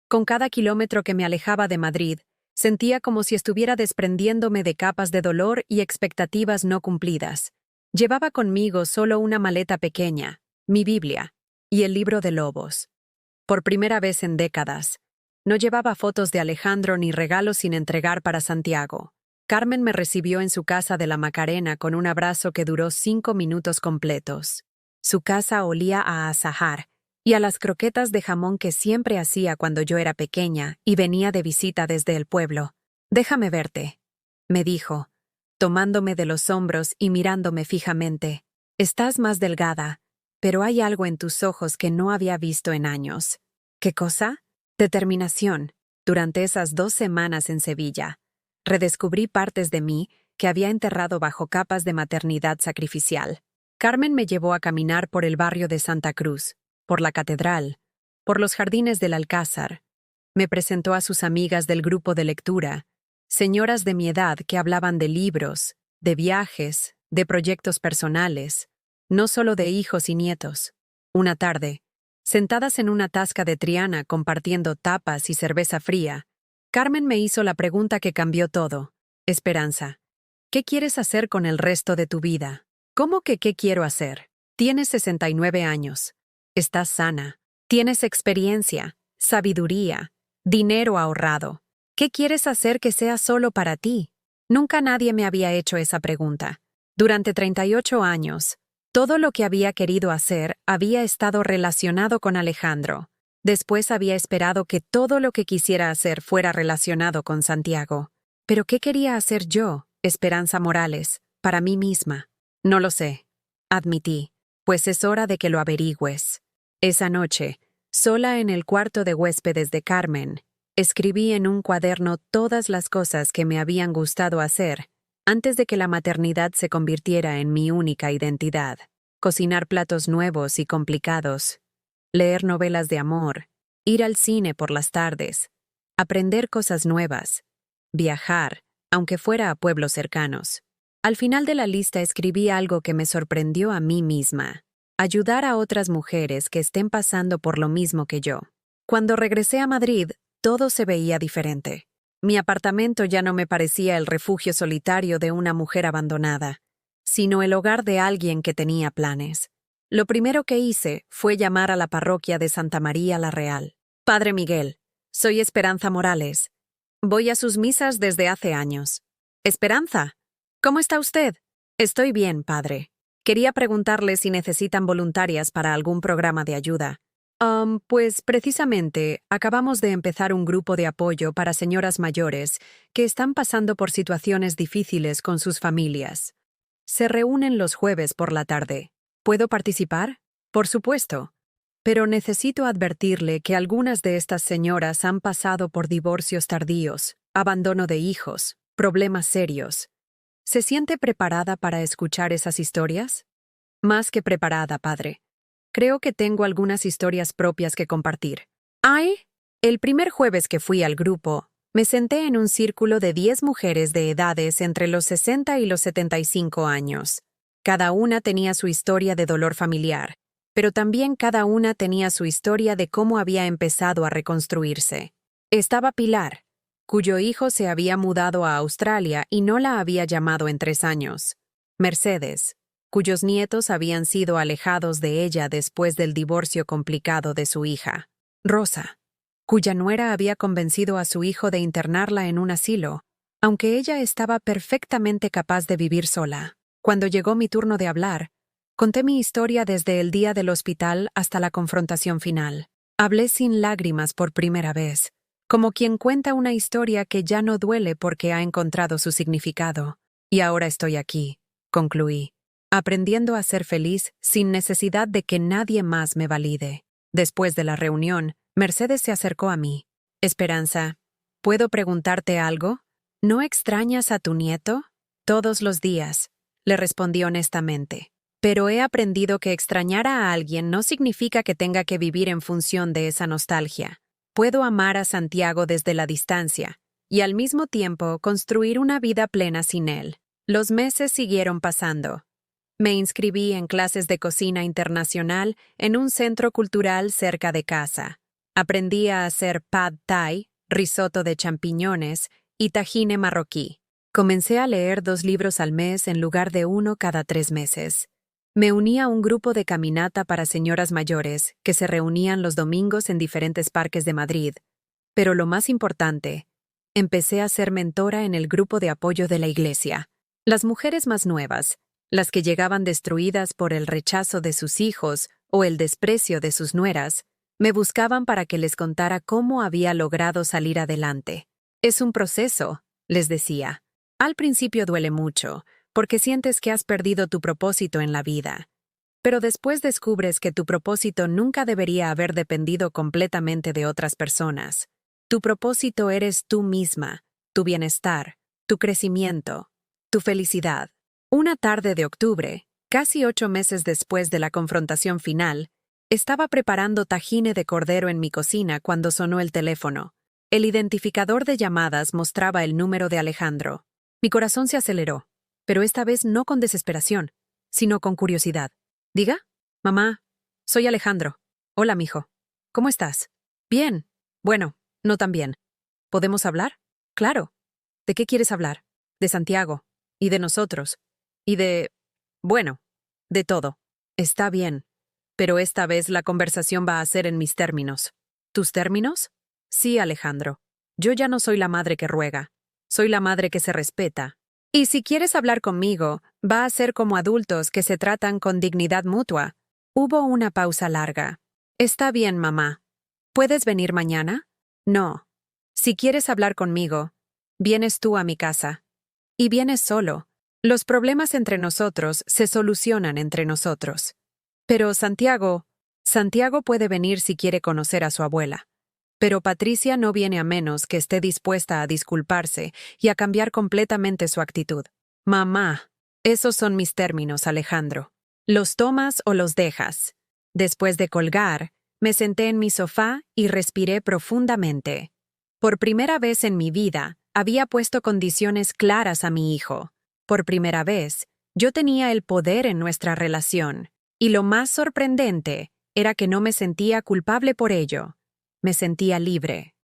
Con cada kilómetro que me alejaba de Madrid, sentía como si estuviera desprendiéndome de capas de dolor y expectativas no cumplidas. Llevaba conmigo solo una maleta pequeña, mi Biblia, y el libro de lobos. Por primera vez en décadas, no llevaba fotos de Alejandro ni regalos sin entregar para Santiago. Carmen me recibió en su casa de la Macarena con un abrazo que duró 5 minutos completos. Su casa olía a azahar y a las croquetas de jamón que siempre hacía cuando yo era pequeña y venía de visita desde el pueblo. «Déjame verte», me dijo, tomándome de los hombros y mirándome fijamente. «Estás más delgada, pero hay algo en tus ojos que no había visto en años». ¿Qué cosa? Determinación. Durante esas 2 semanas en Sevilla, redescubrí partes de mí que había enterrado bajo capas de maternidad sacrificial. Carmen me llevó a caminar por el barrio de Santa Cruz, por la catedral, por los jardines del Alcázar. Me presentó a sus amigas del grupo de lectura, señoras de mi edad que hablaban de libros, de viajes, de proyectos personales, no solo de hijos y nietos. Una tarde, sentadas en una tasca de Triana compartiendo tapas y cerveza fría, Carmen me hizo la pregunta que cambió todo. Esperanza, ¿qué quieres hacer con el resto de tu vida? ¿Cómo que qué quiero hacer? Tienes 69 años. Estás sana. Tienes experiencia, sabiduría, dinero ahorrado. ¿Qué quieres hacer que sea solo para ti? Nunca nadie me había hecho esa pregunta. Durante 38 años, todo lo que había querido hacer había estado relacionado con Alejandro. Después había esperado que todo lo que quisiera hacer fuera relacionado con Santiago. ¿Pero qué quería hacer yo, Esperanza Morales, para mí misma? No lo sé, admití, pues es hora de que lo averigües. Esa noche, sola en el cuarto de huéspedes de Carmen, escribí en un cuaderno todas las cosas que me habían gustado hacer antes de que la maternidad se convirtiera en mi única identidad. Cocinar platos nuevos y complicados, leer novelas de amor, ir al cine por las tardes, aprender cosas nuevas, viajar, aunque fuera a pueblos cercanos. Al final de la lista escribí algo que me sorprendió a mí misma: ayudar a otras mujeres que estén pasando por lo mismo que yo. Cuando regresé a Madrid, todo se veía diferente. Mi apartamento ya no me parecía el refugio solitario de una mujer abandonada, sino el hogar de alguien que tenía planes. Lo primero que hice fue llamar a la parroquia de Santa María la Real. «Padre Miguel, soy Esperanza Morales. Voy a sus misas desde hace años». «Esperanza, ¿cómo está usted?» «Estoy bien, padre. Quería preguntarle si necesitan voluntarias para algún programa de ayuda. Pues precisamente, acabamos de empezar un grupo de apoyo para señoras mayores que están pasando por situaciones difíciles con sus familias. Se reúnen los jueves por la tarde. ¿Puedo participar? Por supuesto. Pero necesito advertirle que algunas de estas señoras han pasado por divorcios tardíos, abandono de hijos, problemas serios. ¿Se siente preparada para escuchar esas historias? Más que preparada, padre. Creo que tengo algunas historias propias que compartir. El primer jueves que fui al grupo, me senté en un círculo de 10 mujeres de edades entre los 60 y los 75 años. Cada una tenía su historia de dolor familiar, pero también cada una tenía su historia de cómo había empezado a reconstruirse. Estaba Pilar, cuyo hijo se había mudado a Australia y no la había llamado en 3 años. Mercedes, cuyos nietos habían sido alejados de ella después del divorcio complicado de su hija. Rosa, cuya nuera había convencido a su hijo de internarla en un asilo, aunque ella estaba perfectamente capaz de vivir sola. Cuando llegó mi turno de hablar, conté mi historia desde el día del hospital hasta la confrontación final. Hablé sin lágrimas por primera vez, como quien cuenta una historia que ya no duele porque ha encontrado su significado. Y ahora estoy aquí, concluí, aprendiendo a ser feliz sin necesidad de que nadie más me valide. Después de la reunión, Mercedes se acercó a mí. Esperanza, ¿puedo preguntarte algo? ¿No extrañas a tu nieto? Todos los días, le respondí honestamente. Pero he aprendido que extrañar a alguien no significa que tenga que vivir en función de esa nostalgia. Puedo amar a Santiago desde la distancia y al mismo tiempo construir una vida plena sin él. Los meses siguieron pasando. Me inscribí en clases de cocina internacional en un centro cultural cerca de casa. Aprendí a hacer pad thai, risotto de champiñones y tajine marroquí. Comencé a leer 2 libros al mes en lugar de 1 cada 3 meses. Me uní a un grupo de caminata para señoras mayores que se reunían los domingos en diferentes parques de Madrid. Pero lo más importante, empecé a ser mentora en el grupo de apoyo de la iglesia. Las mujeres más nuevas, las que llegaban destruidas por el rechazo de sus hijos o el desprecio de sus nueras, me buscaban para que les contara cómo había logrado salir adelante. Es un proceso, les decía. Al principio duele mucho, porque sientes que has perdido tu propósito en la vida. Pero después descubres que tu propósito nunca debería haber dependido completamente de otras personas. Tu propósito eres tú misma, tu bienestar, tu crecimiento, tu felicidad. Una tarde de octubre, casi 8 meses después de la confrontación final, estaba preparando tajine de cordero en mi cocina cuando sonó el teléfono. El identificador de llamadas mostraba el número de Alejandro. Mi corazón se aceleró, pero esta vez no con desesperación, sino con curiosidad. ¿Diga? Mamá, soy Alejandro. Hola, mijo. ¿Cómo estás? Bien. Bueno, no tan bien. ¿Podemos hablar? Claro. ¿De qué quieres hablar? De Santiago. Y de nosotros. Y bueno, de todo. Está bien. Pero esta vez la conversación va a ser en mis términos. ¿Tus términos? Sí, Alejandro. Yo ya no soy la madre que ruega. Soy la madre que se respeta. Y si quieres hablar conmigo, va a ser como adultos que se tratan con dignidad mutua. Hubo una pausa larga. Está bien, mamá. ¿Puedes venir mañana? No. Si quieres hablar conmigo, vienes tú a mi casa. Y vienes solo. Los problemas entre nosotros se solucionan entre nosotros. Pero Santiago puede venir si quiere conocer a su abuela. Pero Patricia no viene a menos que esté dispuesta a disculparse y a cambiar completamente su actitud. Mamá, esos son mis términos, Alejandro. ¿Los tomas o los dejas? Después de colgar, me senté en mi sofá y respiré profundamente. Por primera vez en mi vida, había puesto condiciones claras a mi hijo. Por primera vez, yo tenía el poder en nuestra relación. Y lo más sorprendente era que no me sentía culpable por ello. Me sentía libre.